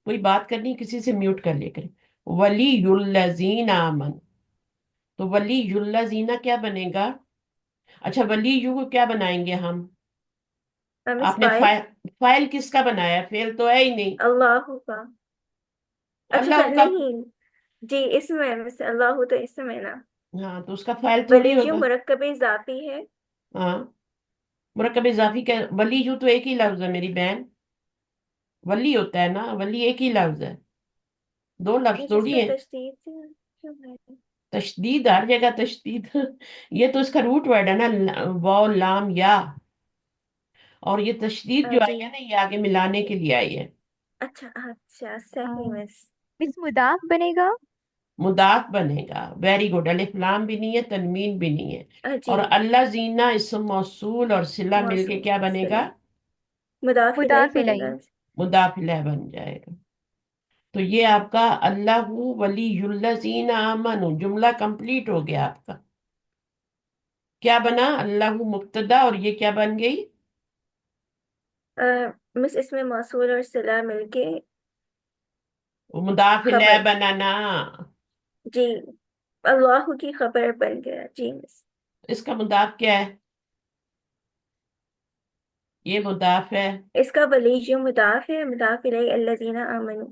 A: کوئی بات کرنی کسی سے میوٹ کر لے کریں. ولی الذین آمن، تو ولی الذین کیا بنے گا؟ اچھا، ولی یو کو کیا بنائیں گے ہم؟
E: مس
A: آپ نے
E: فاعل
A: فائل کس کا بنایا؟ فعل تو ہے ہی نہیں.
E: اللہ کا. اچھا اچھا
A: اللہ کا.
E: نہیں. جی اسم ہے مس، اللہ تو اسم ہے نا.
A: ہاں تو اس کا فائل تھوڑی
E: ولیو
A: ہوگا.
E: مرکب اضافی ہے.
A: ہاں، مرکب اضافی کا ولی یو تو ایک ہی لفظ ہے میری بہن. ولی ہوتا ہے نا، ولی ایک ہی لفظ ہے، 2 لفظ
E: مس اس
A: تھوڑی
E: میں
A: ہے.
E: تشدید کیوں ہے؟
A: تشدید ہر جگہ تشدید. یہ تو اس کا روٹ ورڈ ہے نا، واو لام یا. اور یہ تشدید جو
E: جی
A: آئی ہے نا، یہ آگے ملانے کے لیے آئی ہے.
E: اچھا اچھا صحیح مس.
G: مس مضاف بنے گا.
A: مضاف بنے گا. Very good. الف لام بھی نہیں ہے، تنوین بھی نہیں ہے.
E: جی
A: اور اللہ زینہ اسم موصول اور صلہ مل کے
E: موصول
A: کیا بنے گا؟
E: مضاف الیہ
G: مضاف
E: بنے گا.
G: الیہ.
A: مضاف الیہ بن جائے گا. تو یہ آپ کا اللہ ولی الذین آمنوا جملہ کمپلیٹ ہو گیا آپ کا. کیا بنا؟ اللہ مبتدا، اور یہ کیا بن گئی؟
E: مس اس میں موصول اور صلہ مل کے
A: وہ مضاف الیہ
E: خبر.
A: بنانا.
E: جی اللہ کی خبر بن گیا. جی مس.
A: اس کا مضاف کیا ہے؟ یہ مضاف ہے.
E: اس کا ولی جو مضاف ہے، مضاف الیہ الذین آمنوا.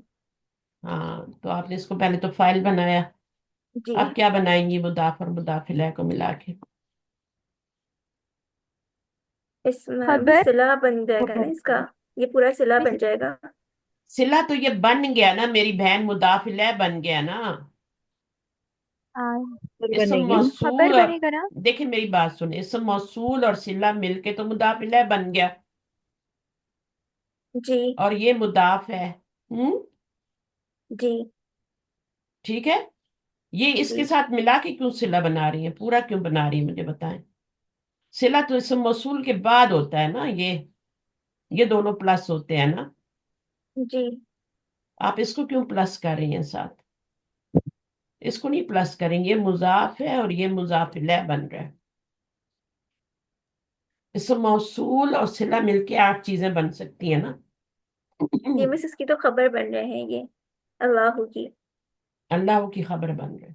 A: ہاں تو آپ نے اس کو پہلے تو فائل بنایا،
E: جی
A: اب کیا بنائیں گی؟ مضاف اور مضاف الیہ کو ملا کے.
E: اس میں مس
G: خبر.
E: صلہ بن جائے گا نا اس کا، یہ پورا صلہ
G: مس
E: بن جائے گا.
A: صلہ تو یہ بن گیا نا میری بہن، مضاف الیہ بن گیا نا.
G: आ,
C: खबर
A: इसम
C: बनेगी ना।
A: मौसूल
G: खबर
A: और
G: बनेगा ना?
A: देखिए मेरी बात सुने, इसम मौसूल और सिला मिलके तो मुदाफ इलैह बन गया,
E: जी
A: और ये मुदाफ है। हम्म,
E: जी
A: ठीक है। ये इसके
E: जी
A: साथ मिला के क्यों सिला बना रही है, पूरा क्यों बना रही है, मुझे बताएं। सिला तो इसम मौसूल के बाद होता है ना, ये दोनों प्लस होते हैं ना,
E: जी
A: आप इसको क्यों प्लस कर रही हैं साथ, इसको नहीं प्लस करेंगे, ये मुजाफ है और ये मुजाफ इलैह बन रहा है। इसम मौसूल और सिला मिलके 8 चीजें बन सकती है ना।
E: जी मिस इसकी तो खबर बन रहे हैं ये अल्लाह की।
A: अल्लाह की खबर बन रहे,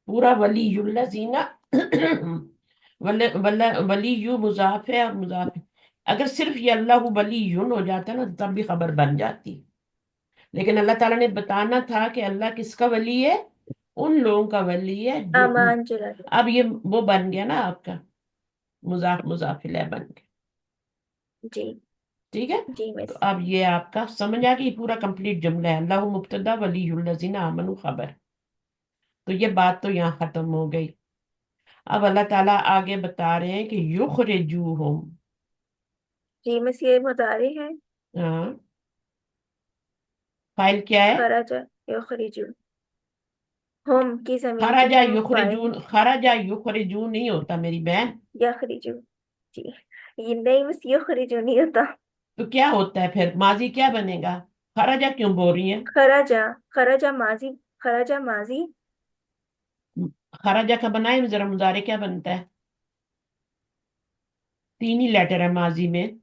A: पूरा वलीयुल्लज़ीना वलीयु मुजाफ है और मुजाफ है। अगर सिर्फ ये अल्लाह वलीयुन हो जाता ना तब भी खबर बन जाती, लेकिन अल्लाह ताला ने बताना था कि अल्लाह किसका वली है, उन लोगों का वली है जो,
E: आमान चला
A: अब ये वो बन गया ना आपका मुजाफ मुजाफ इलैह बन गया,
E: जी
A: ठीक है।
E: जी
A: तो
E: मिस।
A: अब ये आपका समझ आ गई, पूरा कंप्लीट जुमला है, अल्लाह मुब्तदा वलीयुल्लज़ीना आमनु खबर। तो ये बात तो यहाँ खत्म हो गई। अब अल्लाह ताला आगे बता रहे हैं कि युखरिजूहुम,
E: जी मिस ये मुदारे है।
A: हाँ, फाइल क्या है,
E: खराजा युखरिजू, हम की जमीन जो
A: खराजा
E: है वो फाइल
A: युखरिजून, खराजा युखरिजून नहीं होता मेरी बहन।
E: यखरिजू। जी ये नहीं मिस युखरिजू नहीं होता।
A: तो क्या होता है फिर, माजी क्या बनेगा, खराजा क्यों बोल रही है।
E: खराजा, खराजा माजी, खराजा माजी
A: खराजा का बनाए जरा, मुजारे क्या बनता है, 3 ही लेटर है माजी में।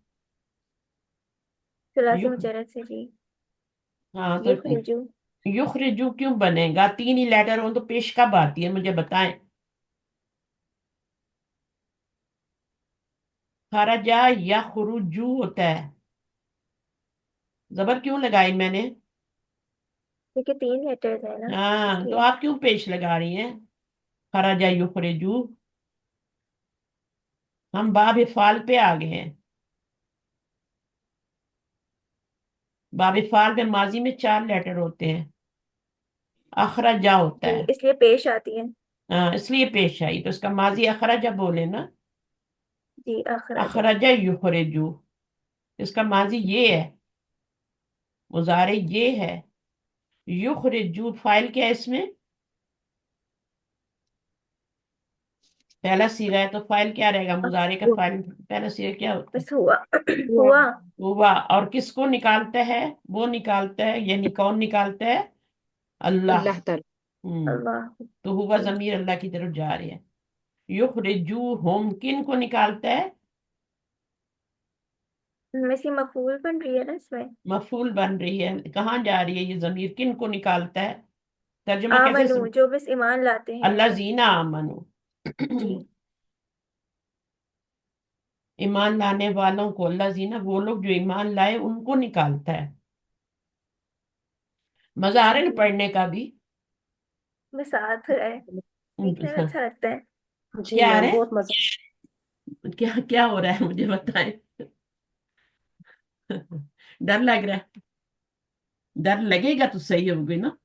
E: सलासे
A: युख,
E: मुजर्रद से जी।
A: हाँ तो
E: युखरिजू,
A: युखरिजू क्यों बनेगा, 3 ही लेटर हो तो पेश कब आती है मुझे बताएं। खराजा या खुरुजू होता है, जबर क्यों लगाई मैंने।
E: देखिए 3 लेटर्स है ना
A: हाँ तो
E: इसलिए।
A: आप क्यों पेश लगा रही हैं, खराजा युखरिजू। हम बाब फाल पे आ गए हैं, बाब फाल में माजी में 4 लेटर होते हैं, अखराजा होता
E: जी
A: है।
E: इसलिए पेश आती है।
A: हाँ इसलिए पेश आई, तो इसका माजी अखराजा बोले ना,
E: जी अखराजा।
A: अखराजा युखरिजू, इसका माजी ये है, मुजारे ये है। युखरिजू फाइल क्या है इसमें, पहला सीगा है तो फाइल क्या रहेगा, मुजारे का फाइल पहला सीगा क्या होता है,
E: बस हुआ
C: हुआ।
E: हुआ।
A: हुआ। और किसको निकालता है, वो निकालता है, यानी कौन निकालता है, अल्लाह।
C: अल्लाह ताला।
A: हम्म,
E: अल्लाह।
A: तो हुआ
E: जी
A: जमीर अल्लाह की तरफ जा रही है। युखरिजू होम किन को निकालता है,
E: इनमें से मफूल बन रही है ना इसमें।
A: मफूल बन रही है, कहाँ जा रही है ये जमीर, किन को निकालता है, तर्जुमा कैसे
E: आमनू जो बस ईमान लाते हैं
A: अल्लाह
E: वो।
A: जीना आमनु
E: जी
A: ईमान लाने वालों को, अल्लाह जीना वो लोग जो ईमान लाए उनको निकालता है। मजा आ रहा है ना
E: जी
A: पढ़ने का भी।
E: बस साथ है, सीखने में अच्छा लगता है।
F: जी
A: क्या आ
F: मैम
A: रहा
F: बहुत मजा।
A: है, क्या क्या हो रहा है मुझे बताएं। डर लग रहा है, डर लगेगा तो सही होगी ना।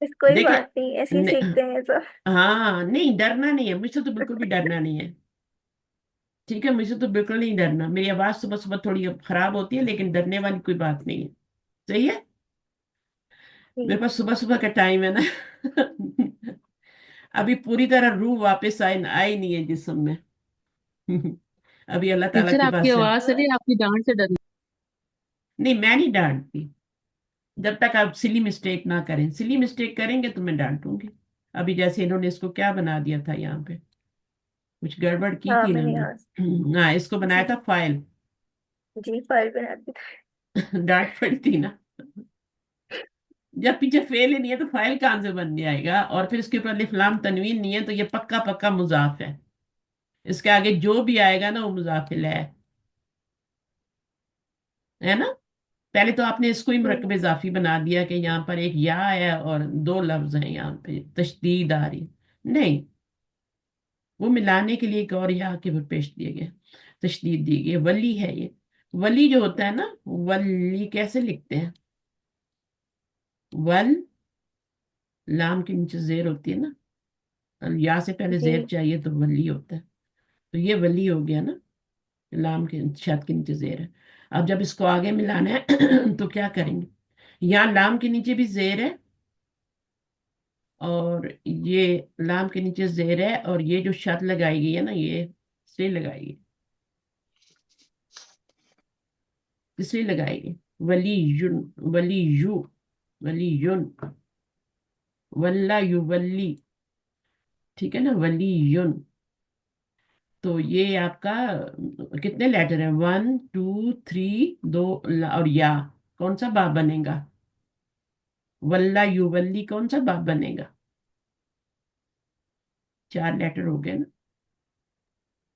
E: बस कोई
A: देखे,
E: बात नहीं ऐसे ही सीखते हैं सब।
A: हाँ नहीं डरना नहीं है, मुझसे तो बिल्कुल भी डरना नहीं है, ठीक है, मुझे तो बिल्कुल नहीं डरना, मेरी आवाज सुबह सुबह थोड़ी खराब होती है लेकिन डरने वाली कोई बात नहीं है, सही है। मेरे
E: जी
A: पास सुबह सुबह का टाइम है ना। अभी पूरी तरह रूह वापस आई नहीं है जिस्म में। अभी अल्लाह ताला
H: टीचर
A: के
H: आपकी
A: पास है।
H: आवाज से नहीं, आपकी डांट से डर।
A: नहीं मैं नहीं डांटती, जब तक आप सिली मिस्टेक ना करें, सिली मिस्टेक करेंगे तो मैं डांटूंगी। अभी जैसे इन्होंने इसको क्या बना दिया था यहाँ पे, कुछ गड़बड़ की
E: हाँ
A: थी
E: मैंने
A: इन्होंने।
E: आज।
A: हाँ इसको बनाया
E: जी
A: था फाइल।
E: जी फाइल बनाती
A: डांट पड़ी थी ना, जब पीछे फेल ही नहीं है तो फाइल कहाँ से बन जाएगा, और फिर इसके ऊपर अलिफ लाम तनवीन नहीं है तो ये पक्का पक्का मुजाफ है, इसके आगे जो भी आएगा ना वो मुजाफिल है ना। पहले तो आपने इसको ही
E: थी।
A: मुरक्कब इजाफी बना दिया कि यहाँ पर एक या है और 2 लफ्ज हैं, यहाँ पे तशदीद आ रही, नहीं, वो मिलाने के लिए एक और या के फिर पेश दिए गए, तशदीद दी गई, वली है ये। वली जो होता है ना, वली कैसे लिखते हैं, वल لام کے نیچے زیر ہوتی ہے نا، یا سے پہلے
E: جی
A: زیر چاہیے تو ولی ہوتا ہے، تو یہ ولی ہو گیا نا، لام کے شد کے نیچے زیر ہے۔ اب جب اس کو آگے ملانا ہے تو کیا کریں گے؟ یہاں لام کے نیچے بھی زیر ہے، اور یہ لام کے نیچے زیر ہے، اور یہ جو شد لگائی گئی ہے نا، یہ اس لیے لگائی گئی، اس لیے لگائی گئی ولی یون، ولی یو، ولی یون، ولا یو ولی، ٹھیک ہے نا، ولی یون۔ تو یہ آپ کا کتنے لیٹر ہیں؟ 1 2 3 2 اور یا کون سا باب بنے گا؟ ولا یو ولی کون سا باب بنے گا؟ 4 لیٹر ہو گئے نا،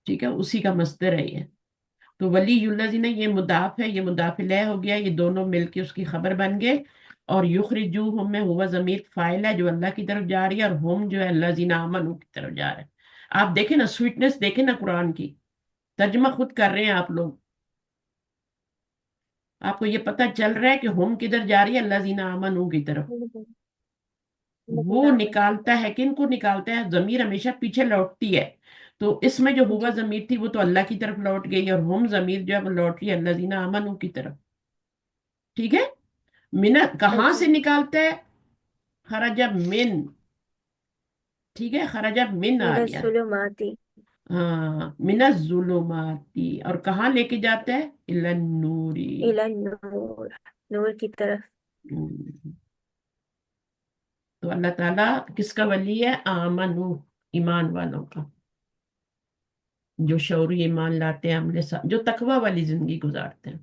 A: ٹھیک ہے، اسی کا مصدر ہے یہ۔ تو ولی یلذین، یہ مضاف ہے، یہ مضاف الیہ ہو گیا، یہ دونوں مل کے اس کی خبر بن گئے، اور یخرجوہم میں ہوا ضمیر فاعل ہے جو اللہ کی طرف جا رہی ہے، اور ہم جو ہے الذین آمنوا کی طرف جا رہے ہیں۔ آپ دیکھیں نا سویٹنس، دیکھیں نا قرآن کی ترجمہ خود کر رہے ہیں آپ لوگ، آپ کو یہ پتہ چل رہا ہے کہ ہم کدھر جا رہی ہے؟ الذین آمنوا کی طرف۔ وہ نکالتا ہے، کن کو نکالتا ہے؟ ضمیر ہمیشہ پیچھے لوٹتی ہے، تو اس میں جو ہوا ضمیر تھی وہ تو اللہ کی طرف لوٹ گئی، اور ہم ضمیر جو ہے وہ لوٹ رہی ہے الذین آمنوا کی طرف، ٹھیک ہے۔ من کہاں سے نکالتا ہے؟ خرج من، ٹھیک ہے، خرج من آ
E: من
A: گیا،
E: الظلمات
A: ہاں، من الظلمات، اور کہاں لے کے جاتا ہے؟ الی النوری،
E: الى النور، نور کی طرف۔
A: تو اللہ تعالیٰ کس کا ولی ہے؟ آمنو، ایمان والوں کا، جو شعوری ایمان لاتے ہیں، عمل جو تقوی والی زندگی گزارتے ہیں۔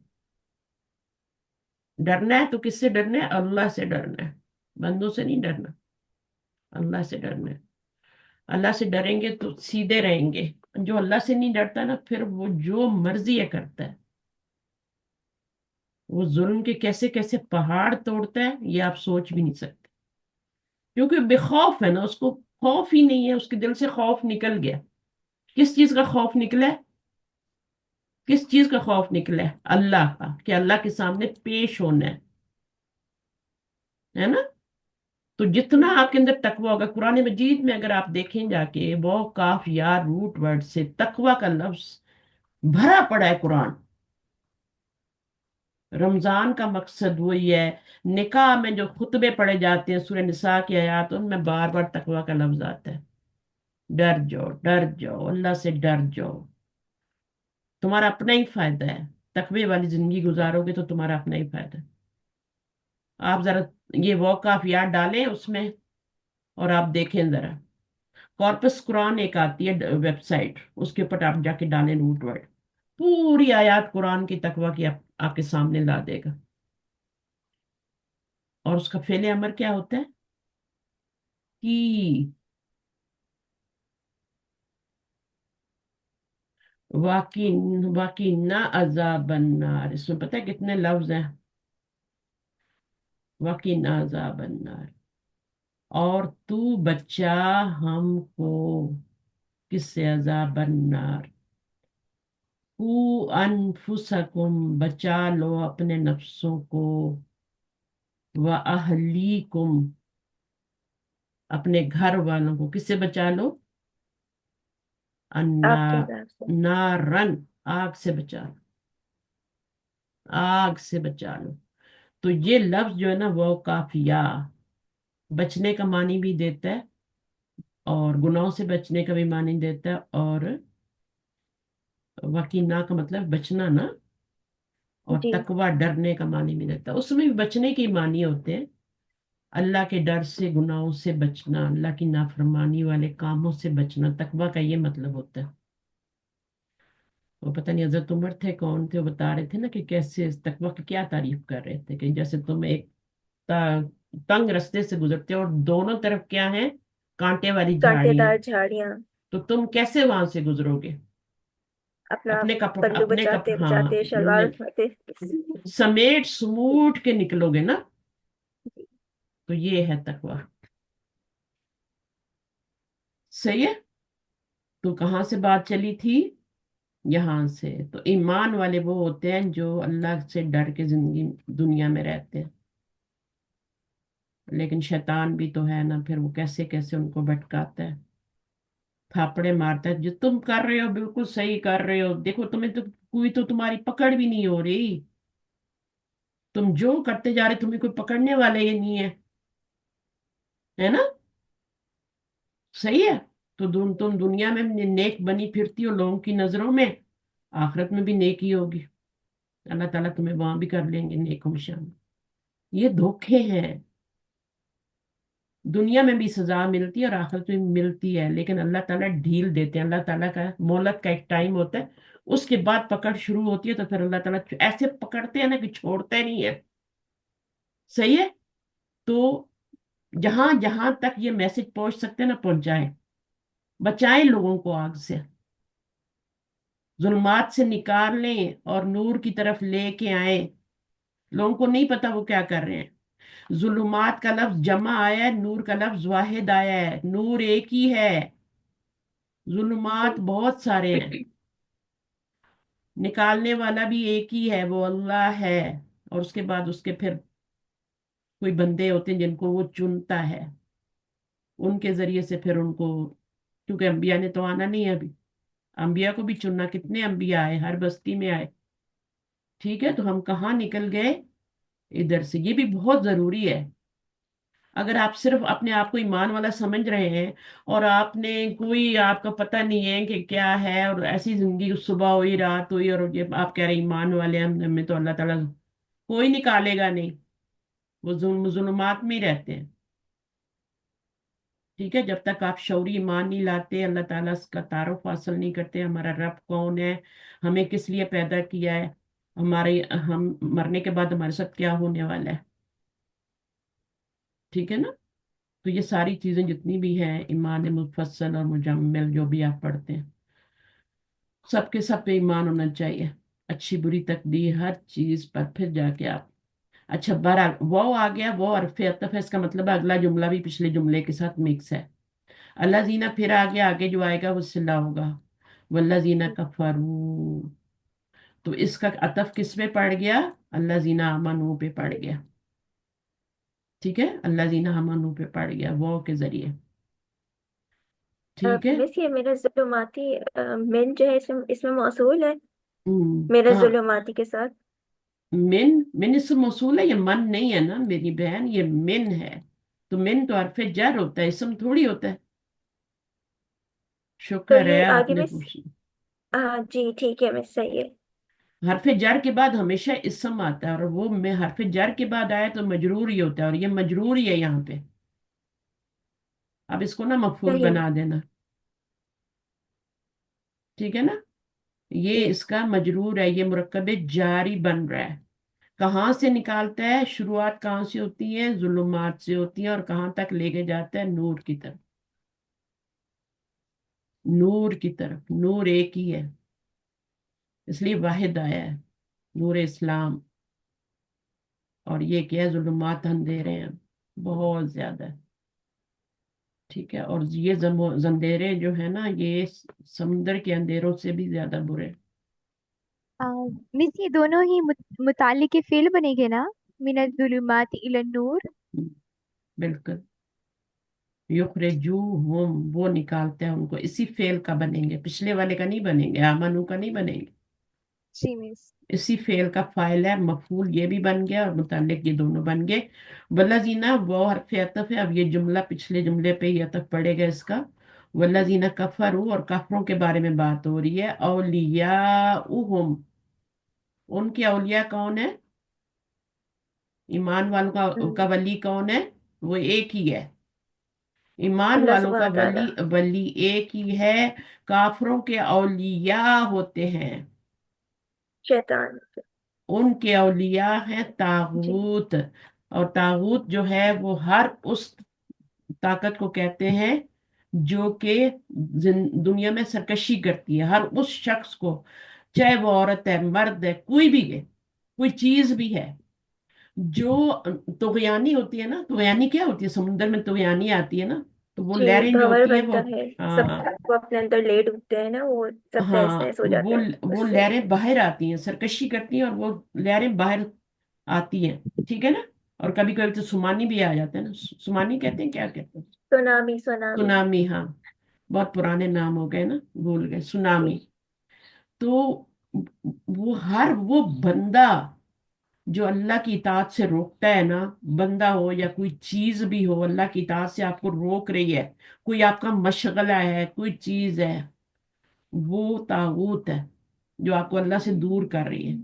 A: ڈرنا ہے تو کس سے ڈرنا ہے؟ اللہ سے ڈرنا ہے، بندوں سے نہیں ڈرنا، اللہ سے ڈرنا ہے۔ اللہ سے ڈریں گے تو سیدھے رہیں گے، جو اللہ سے نہیں ڈرتا نا، پھر وہ جو مرضی ہے کرتا ہے، وہ ظلم کے کیسے کیسے پہاڑ توڑتا ہے، یہ آپ سوچ بھی نہیں سکتے، کیونکہ بے خوف ہے نا، اس کو خوف ہی نہیں ہے، اس کے دل سے خوف نکل گیا۔ کس چیز کا خوف نکلا ہے؟ کس چیز کا خوف نکلا ہے؟ اللہ کا، کہ اللہ کے سامنے پیش ہونا ہے نا۔ تو جتنا آپ کے اندر تقوی ہوگا، قرآن مجید میں اگر آپ دیکھیں جا کے، وہ کاف یا روٹ ورڈ سے تقوی کا لفظ بھرا پڑا ہے قرآن۔ رمضان کا مقصد وہی ہے، نکاح میں جو خطبے پڑھے جاتے ہیں سورہ نساء کی آیات، ان میں بار بار تقوی کا لفظ آتا ہے، ڈر جاؤ، ڈر جاؤ، اللہ سے ڈر جاؤ، تمہارا اپنا ہی فائدہ ہے، تقوی والی زندگی گزارو گے تو تمہارا اپنا ہی فائدہ ہے۔ آپ ذرا یہ واقعات یاد ڈالیں اس میں، اور آپ دیکھیں ذرا، کارپس قرآن ایک آتی ہے ویب سائٹ، اس کے اوپر آپ جا کے ڈالیں روٹ ورڈ، پوری آیات قرآن کی تقوی کی آپ کے سامنے لا دے گا، اور اس کا فعل امر کیا ہوتا ہے؟ کی، واقعی نہ عذاب النار، اس میں پتہ ہے کتنے لفظ ہیں؟ واقعی نہ عذاب النار، اور تو بچا ہم کو کس سے؟ عذاب النار، کو انفسکم، بچا لو اپنے نفسوں کو، وَأَهْلِيكُمْ، اپنے گھر والوں کو، کس سے بچا لو؟
E: آپ کے عذاب سے۔
A: نارن، آگ سے بچا لو، آگ سے بچا لو۔ تو یہ لفظ جو ہے نا، وہ کافیہ، بچنے کا معنی بھی دیتا ہے، اور گناہوں سے بچنے کا بھی معنی دیتا ہے، اور وقینا کا مطلب بچنا نا، اور
E: جی
A: تقوی ڈرنے کا معنی بھی دیتا ہے، اس میں بھی بچنے کے معنی ہوتے ہیں، اللہ کے ڈر سے، گناہوں سے بچنا، اللہ کی نافرمانی والے کاموں سے بچنا، تقوی کا یہ مطلب ہوتا ہے۔ وہ پتہ نہیں حضرت عمر تھے کون تھے، وہ بتا رہے تھے نا کہ کیسے اس تقوی کی کیا تعریف کر رہے تھے، کہ جیسے تم ایک تنگ رستے سے گزرتے ہو، اور دونوں طرف کیا ہیں؟ کانٹے والی
E: کانٹے
A: جھاڑیاں،
E: دار جھاڑیاں،
A: تو تم کیسے وہاں سے گزرو گے؟
E: اپنا پلو
A: اپنے کپڑے،
E: بچاتے
A: ہاں،
E: بچاتے، شلوار اٹھاتے۔
A: سمیٹ سموٹ کے نکلو گے نا، تو یہ ہے تقوی، صحیح ہے۔ تو کہاں سے بات چلی تھی؟ یہاں سے۔ تو ایمان والے وہ ہوتے ہیں جو اللہ سے ڈر کے زندگی دنیا میں رہتے ہیں، लेकिन शैतान भी तो है ना, फिर वो कैसे कैसे उनको भटकाता है, थापड़े मारता है। जो तुम कर रहे हो बिल्कुल सही कर रहे हो, देखो तुम्हें तो कोई तो तुम्हारी पकड़ भी नहीं हो रही, तुम जो करते जा रहे तुम्हें कोई पकड़ने वाला ही नहीं है ना? सही है। तो तुम दुनिया में नेक बनी फिरती हो लोगों की नजरों में, आखिरत में भी नेक ही होगी, अल्लाह ताला तुम्हें वहां भी कर लेंगे नेक में शामिल। ये धोखे हैं। दुनिया में भी सजा मिलती है और आखिरत में भी मिलती है, लेकिन अल्लाह ताला ढील देते हैं। अल्लाह ताला का मोहलत का एक टाइम होता है, उसके बाद पकड़ शुरू होती है, तो फिर अल्लाह ताला ऐसे पकड़ते हैं ना कि छोड़ते नहीं है। सही है। तो जहां जहां तक ये मैसेज पहुंच सकते हैं ना, पहुंचाएं, बचाएं लोगों को आग से, जुल्मात से निकाल लें और नूर की तरफ लेके आए। लोगों को नहीं पता वो क्या कर रहे हैं। जुल्मात का लफ्ज जमा आया है, नूर का लफ्ज वाहिद आया है, नूर एक ही है, जुल्मात बहुत सारे हैं, निकालने वाला भी एक ही है, वो अल्लाह है। और उसके बाद उसके फिर कोई बंदे होते हैं जिनको वो चुनता है, उनके जरिए से फिर उनको, क्योंकि अंबिया ने तो आना नहीं है अभी, अंबिया को भी चुनना, कितने अंबिया आए, हर बस्ती में आए। ठीक है, तो हम कहाँ निकल गए, इधर से। ये भी बहुत जरूरी है। अगर आप सिर्फ अपने आप को ईमान वाला समझ रहे हैं और आपने कोई, आपका पता नहीं है कि क्या है, और ऐसी जिंदगी सुबह हुई रात हुई और ये आप कह रहे हैं ईमान वाले हैं, हमें तो अल्लाह ताला कोई निकालेगा नहीं, वो जुल्मात में ही रहते हैं। ठीक है, जब तक आप शौरी ईमान नहीं लाते, अल्लाह ताला का तारुफ हासिल नहीं करते, हमारा रब कौन है, हमें किस लिए पैदा किया है, हमारे हम मरने के बाद हमारे साथ क्या होने वाला है। ठीक है ना? तो ये सारी चीजें जितनी भी हैं, ईमान मुफस्सल और मुजम्मिल जो भी आप पढ़ते हैं, सबके सब पे ईमान होना चाहिए, अच्छी बुरी तकदीर हर चीज पर, फिर जाके आप। अच्छा, बहरहाल वो आ गया, वो हरफ अतफ है, इसका मतलब है अगला जुमला भी पिछले जुमले के साथ मिक्स है। अल्लाह जीना फिर आगे आगे जो आएगा वो सिला होगा, वल्ला जीना कफरू। तो इसका अतफ किस पे पड़ गया? अल्लाह जीना अमनू पे पड़ गया। ठीक है, अल्लाह जीना अमनू पे पड़ गया वो के जरिए। ठीक है।
E: मिस, ये मेरा जुल्माती मिन जो है इसमें इसमें मौसूल है, मेरा
A: कहाँ?
E: जुल्माती के साथ।
A: मिन? मिन इसम मौसूल है, ये मन नहीं है ना मेरी बहन, ये मिन है। तो मिन तो हरफ जर होता है, इसम थोड़ी होता है।
E: तो
A: शुक्र
E: ये
A: है
E: आगे
A: आपने
E: मिस,
A: पूछा।
E: हाँ जी ठीक है मिस, सही है।
A: हरफ जर के बाद हमेशा इसम आता है, और वो में हरफ जर के बाद आया तो मजरूर ही होता है, और ये मजरूर ही है यहाँ पे। अब इसको ना मफूल
E: सही।
A: बना देना। ठीक है ना? ये
E: जी।
A: इसका मजरूर है, ये मुरक्कब जारी बन रहा है। कहाँ से निकालता है, शुरुआत कहाँ से होती है? जुल्मात से होती है, और कहाँ तक लेके जाता है? नूर की तरफ। नूर की तरफ, नूर एक ही है, इसलिए वाहिद आया है, नूर इस्लाम। और ये क्या है? जुल्मात अंधेरे हैं, बहुत ज्यादा। ठीक है, और ये अंधेरे जो है ना, ये समुंदर के अंधेरों से भी ज्यादा बुरे।
G: आ, मिस ये दोनों ही मुताल्लिक के फेल बनेंगे ना, मिनज जुलुमात इलन नूर।
A: बिल्कुल। युखरिजूहुम, वो निकालते हैं उनको, इसी फेल का बनेंगे, पिछले वाले का नहीं बनेंगे, आमनू का नहीं बनेंगे।
G: जी मिस।
A: इसी फेल का फाइल है, मफूल ये भी बन गया और मुताल्लिक ये दोनों बन गए। वल्लजीना वो हरफ अतफ है, अब ये जुमला पिछले जुमले पे ही अतफ पड़ेगा इसका। वल्लजीना कफरू, और काफरों के बारे में बात हो रही है। औलियाउहुम, उनके औलिया कौन है? ईमान वालों का वली कौन है? वो एक ही है। ईमान
E: अल्लाह
A: वालों का
E: सुब्हान
A: वली
E: ताला।
A: वली एक ही है। काफरों के औलिया होते हैं,
E: शैतान।
A: उनके औलिया हैं
E: जी।
A: तागूत। और तागूत जो है वो हर उस ताकत को कहते हैं जो कि दुनिया में सरकशी करती है, हर उस शख्स को, चाहे वो औरत है, मर्द है, कोई भी है, कोई चीज भी है जो तुगयानी होती है ना। तुगयानी क्या होती है? समुद्र में तुगयानी आती है ना, तो वो
E: जी,
A: लहरें जो
E: भंवर
A: होती है वो,
E: बनता है, सब
A: हाँ,
E: वो अपने अंदर ले डूबते हैं ना, वो सब तहस
A: हाँ,
E: नहस हो जाते हैं
A: वो
E: उससे।
A: लहरें बाहर आती हैं, सरकशी करती हैं और वो लहरें बाहर आती हैं। ठीक है ना? اور کبھی کبھی تو سمانی بھی آ جاتا ہے نا، سمانی کہتے ہیں، کیا کہتے ہیں؟
E: سونامی سونامی
A: سونامی، ہاں، بہت پرانے نام ہو گئے نا، بھول گئے، سونامی۔
E: جی
A: تو وہ بندہ جو اللہ کی اطاعت سے روکتا ہے نا، بندہ ہو یا کوئی چیز بھی ہو، اللہ کی اطاعت سے آپ کو روک رہی ہے، کوئی آپ کا مشغلہ ہے، کوئی چیز ہے، وہ طاغوت ہے جو آپ کو اللہ سے دور کر رہی ہے۔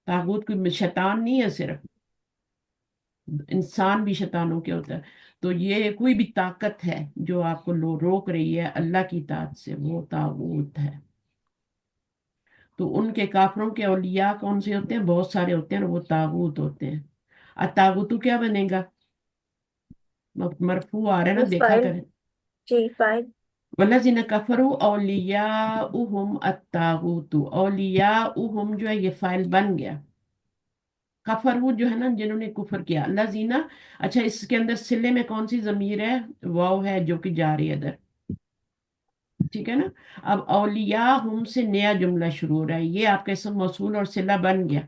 A: طاغوت کوئی شیطان نہیں ہے صرف، انسان بھی شیطانوں کے ہوتا ہے۔ تو یہ کوئی بھی طاقت ہے جو آپ کو روک رہی ہے اللہ کی اطاعت سے، وہ طاغوت ہے۔ تو ان کے کافروں کے اولیاء کون سے ہوتے ہیں؟ بہت سارے ہوتے ہیں، اور وہ طاغوت ہوتے ہیں۔ الطاغوت کیا بنے گا؟ مرفوع آ رہا ہے نا،
E: بس
A: دیکھا
E: فائل
A: کریں۔
E: جی فائل
A: والذین کفروا اولیاؤہم الطاغوت، اولیاؤہم جو ہے یہ فائل بن گیا۔ کفروا جو ہے نا، جنہوں نے کفر کیا، الذین، اچھا اس کے اندر صلے میں کون سی ضمیر ہے؟ واو ہے جو کہ جاری ہے ادھر، ٹھیک ہے نا۔ اب اولیاءہم سے نیا جملہ شروع ہو رہا ہے، یہ آپ کا اسم موصول اور صلہ بن گیا۔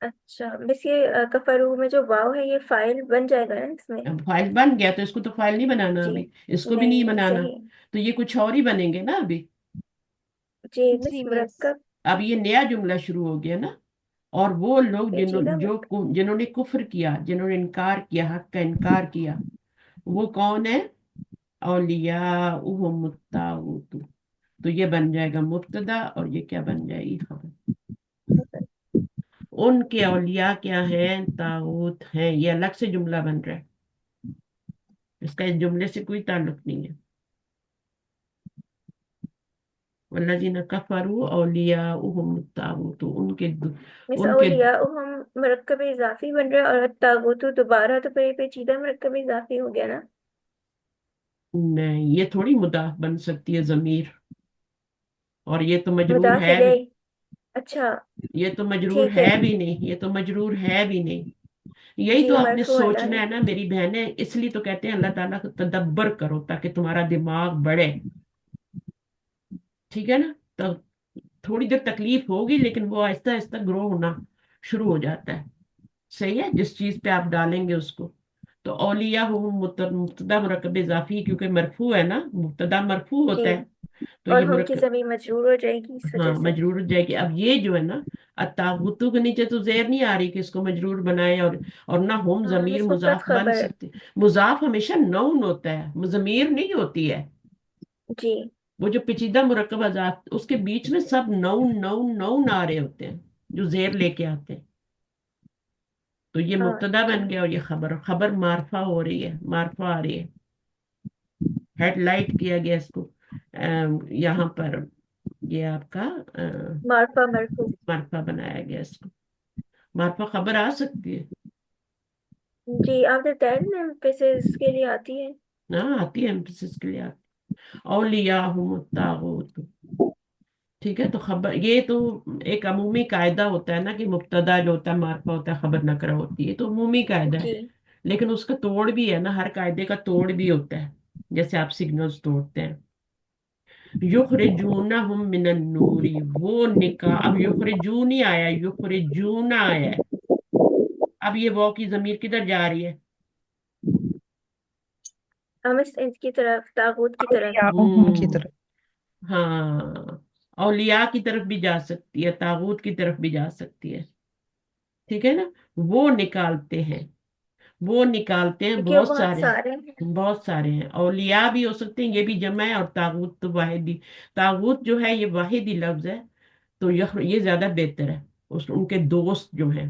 E: اچھا بس یہ کفرو میں جو واو ہے یہ فائل بن جائے گا نا اس میں؟
A: اب فائل بن گیا تو اس کو تو فائل نہیں بنانا،
E: جی
A: ابھی اس کو بھی
E: نہیں
A: نہیں
E: نہیں
A: بنانا،
E: صحیح
A: تو یہ کچھ اور ہی بنیں گے نا ابھی۔
E: جی
G: جی
E: مس
G: مس۔
E: مرکب
A: اب یہ نیا جملہ شروع ہو گیا نا، اور وہ لوگ
E: پیچیدہ مرکب
A: جنہوں نے کفر کیا، جنہوں نے انکار کیا، حق کا انکار کیا، وہ کون ہے؟ اولیاؤہم الطاغوت۔ تو یہ بن جائے گا مبتدا، اور یہ کیا بن جائے گی؟ خبر۔ ان کے اولیاء کیا ہیں؟ طاغوت ہیں۔ یہ الگ سے جملہ بن رہا ہے، اس کا اس جملے سے کوئی تعلق نہیں ہے۔ والذین کفروا اولیاؤہم الطاغوت،
E: مس
A: ان کے
E: اولیاء ہم مرکب اضافی بن رہا ہے، اور الطاغوت دوبارہ تو پھر یہ پیچیدہ مرکب اضافی ہو گیا نا؟
A: نہیں، یہ تھوڑی مضاف بن سکتی ہے ضمیر، اور یہ تو مجرور
E: مضاف
A: ہے بھی،
E: الیہ اچھا
A: یہ تو مجرور
E: ٹھیک ہے
A: ہے بھی نہیں، یہ تو مجرور ہے بھی نہیں۔ یہی
E: جی
A: تو آپ نے
E: مرفوع
A: سوچنا ہے
E: علیہ
A: نا میری بہنیں، اس لیے تو کہتے ہیں اللہ تعالیٰ کو تدبر کرو تاکہ تمہارا دماغ بڑھے، ٹھیک ہے نا۔ تو تھوڑی دیر تکلیف ہوگی، لیکن وہ آہستہ آہستہ گرو ہونا شروع ہو جاتا ہے، صحیح ہے، جس چیز پہ آپ ڈالیں گے اس کو۔ تو اولیاء ہو مبتدا مرکب اضافی، کیونکہ مرفوع ہے نا، مبتدا مرفوع
E: جی
A: ہوتا ہے، تو
E: اور
A: یہ
E: ہم کی
A: مرکب،
E: زمین مجرور ہو جائے گی اس
A: ہاں
E: وجہ سے؟
A: مجرور ہو جائے گی۔ اب یہ جو ہے نا، الطاغوتوں کے نیچے تو زیر نہیں آ رہی کہ اس کو مجرور بنائے، اور نہ ہم
E: ہاں
A: ضمیر
E: مس مفرد
A: مضاف بن
E: خبر
A: سکتے۔ مضاف ہمیشہ نون ہوتا ہے، ضمیر نہیں ہوتی ہے۔
E: جی
A: وہ جو پیچیدہ مرکب ذات، اس کے بیچ میں سب نون نون نون آ رہے ہوتے ہیں جو زیر لے کے آتے ہیں۔ تو یہ
E: ہاں
A: مبتدا
E: جی
A: بن گیا، اور یہ خبر معرفہ ہو رہی ہے، معرفہ آ رہی ہے، ہیڈ لائٹ کیا گیا اس کو، یہاں پر یہ آپ کا
E: معرفہ مرفوع
A: معرفہ بنایا گیا اس کو۔ معرفہ خبر آ سکتی ہے،
E: جی آفٹر 10 emphasis کے لیے آتی ہے؟
A: ہاں آتی ہے، ایمفسس کے لیے آتی ہے۔ اولیاءہم الطاغوت، ٹھیک ہے۔ تو خبر، یہ تو ایک عمومی قاعدہ ہوتا ہے نا کہ مبتدا جو ہوتا ہے معرفہ ہوتا ہے، خبر نکرہ ہوتی ہے، تو عمومی قاعدہ ہے،
E: جی
A: لیکن اس کا توڑ بھی ہے نا، ہر قاعدے کا توڑ بھی ہوتا ہے، جیسے آپ سگنلز توڑتے ہیں۔ یخرجونہم من النور، وہ اب یخرجون ہی آیا، یخرجون آیا ہے۔ اب یہ واو کی ضمیر کدھر جا رہی ہے؟
E: ہم اس کی طرف طاغوت کی طرف
C: اولیاء کی طرف۔
A: ہاں، اولیاء کی طرف بھی جا سکتی ہے، طاغوت کی طرف بھی جا سکتی ہے، ٹھیک ہے نا۔ وہ نکالتے ہیں، وہ نکالتے ہیں،
E: کیونکہ وہ
A: بہت
E: بہت
A: سارے،
E: سارے ہیں۔
A: بہت سارے ہیں، اولیاء بھی ہو سکتے ہیں، یہ بھی جمع ہے، اور طاغوت تو واحد ہی، طاغوت جو ہے یہ واحد ہی لفظ ہے، تو یہ زیادہ بہتر ہے، ان کے دوست جو ہیں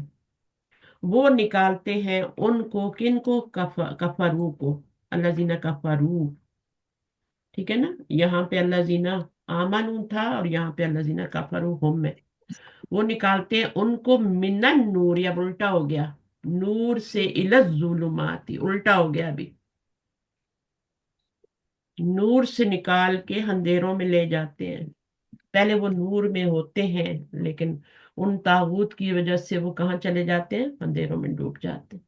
A: وہ نکالتے ہیں ان کو، کن کو؟ کفرو کو، الذین کفرو، ٹھیک ہے نا۔ یہاں پہ الذین آمنو تھا، اور یہاں پہ الذین کفروا ہم ہے، وہ نکالتے ہیں ان کو من النور، اب الٹا ہو گیا، نور سے الی الظلمات، الٹا ہو گیا ابھی، نور سے نکال کے اندھیروں میں لے جاتے ہیں۔ پہلے وہ نور میں ہوتے ہیں، لیکن ان طاغوت کی وجہ سے وہ کہاں چلے جاتے ہیں؟ اندھیروں میں ڈوب جاتے ہیں۔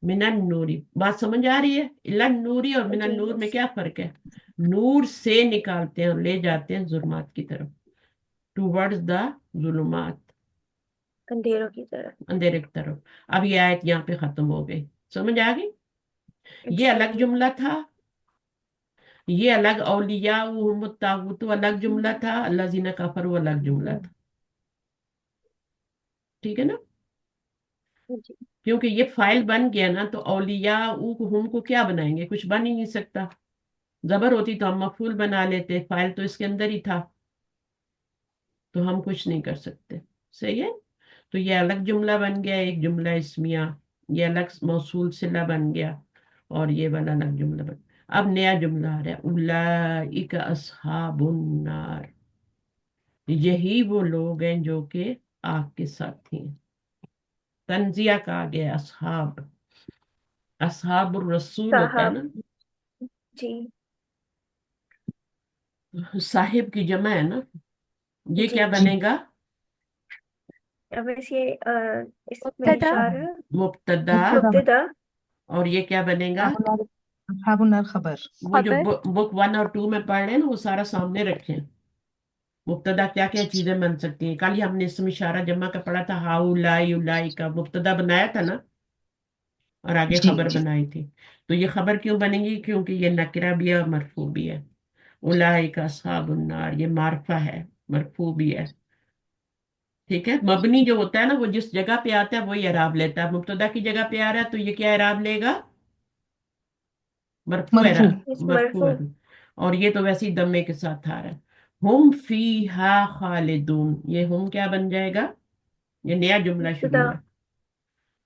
A: من النوری، بات سمجھ آ رہی ہے؟ الی النوری اور من
E: جی
A: النور میں
E: بس
A: کیا فرق ہے؟ نور سے نکالتے ہیں اور لے جاتے ہیں ظلمات کی طرف، ٹوورڈز دا ظلمات،
E: अंधेरों की तरफ।
A: अंधेरे की तरफ। अब ये आयत यहाँ पे खत्म हो गई, समझ आ गई? ये अलग
E: जी
A: जुमला था, ये अलग, औलिया तागुत अलग जुमला था, अल्लाज़ीना कफरू अलग जुमला था। ठीक है ना?
E: जी
A: क्योंकि ये फाइल बन गया ना, तो औलिया हुम को क्या बनाएंगे, कुछ बन ही नहीं सकता। जबर होती तो हम मफूल बना लेते, फाइल तो इसके अंदर ही था, तो हम कुछ नहीं कर सकते। सही है? तो ये अलग जुमला बन गया, एक जुमला इस्मिया, ये अलग मौसूल सिला बन गया, और ये वाला अलग जुमला बन। अब नया जुमला आ रहा है, उलाइका अस्हाबुन नार, यही वो लोग हैं जो कि आग के साथी हैं। तंजिया कहा गया अस्हाब, अस्हाबुर रसूल होता है
E: साहब।
A: ना,
E: जी
A: साहिब की जमा है ना। ये
E: जी
A: क्या बनेगा?
E: अब ये इसमें
G: मुब्तदा
E: इशारा
A: मुब्तदा।
E: मुब्तदा।
A: और ये क्या बनेगा?
C: अस्हाबुन्नार खबर।
A: वो जो
G: खबर
A: बुक 1 और 2 में पढ़ रहे हैं ना, वो सारा सामने रखें। मुब्तदा क्या क्या चीजें बन सकती हैं। कल ही हमने इसमें इशारा जमा का पढ़ा था, हाउलाई उलाई का मुब्तदा बनाया था ना, और आगे
C: जी
A: खबर
C: जी।
A: बनाई थी। तो ये खबर क्यों बनेगी? क्योंकि ये नकरा भी है और मरफू भी है। उलाई का अस्हाबुन्नार, ये मार्फा है, मरफू भी है। ठीक है? मबनी जो होता है ना, वो जिस जगह पे आता है वही एराब लेता है। मुब्तदा की जगह पे आ रहा है तो ये क्या एराब लेगा? मरफू
C: मरफू।
E: इस
A: मरफू
E: मरफू।
A: है। और ये तो वैसे ही दम्मे के साथ आ रहा है। हुम फीहा खालिदून, ये हुम क्या बन जाएगा? ये नया जुमला शुरू
E: मुब्तदा।
A: हुआ है।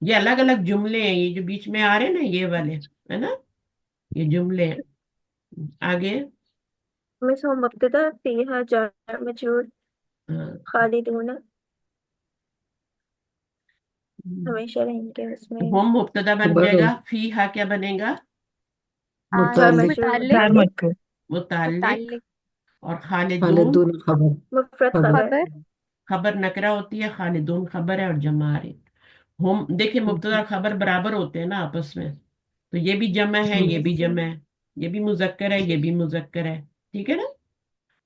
A: ये अलग अलग जुमले हैं, ये जो बीच में आ रहे हैं ना, ये वाले, है ना, ये जुमले हैं। आगे।
E: में सो मुब्तदा फीहा जार मजरूर
A: हाँ,
E: खालिदून हमेशा रहेंगे उसमें।
A: हुम मुब्तदा बन
D: खबर हो,
A: जाएगा, फीहा क्या बनेगा?
E: जार
D: मुतालिक,
E: मजरूर
G: मुतालिक
A: मुताल्लिक।
G: मुतालिक
A: और खालिदून,
D: खालिदून खबर,
E: मुफरत
D: खबर।
E: खबर।
G: खबर
A: खबर नकरा होती है, खालिदून खबर है, और जमा है। हम देखिए, मुब्तदा और खबर बराबर होते हैं ना आपस में, तो ये भी जमा है, ये भी जमा है, ये भी मुजक्कर है, ये भी मुजक्कर है। ठीक है ना?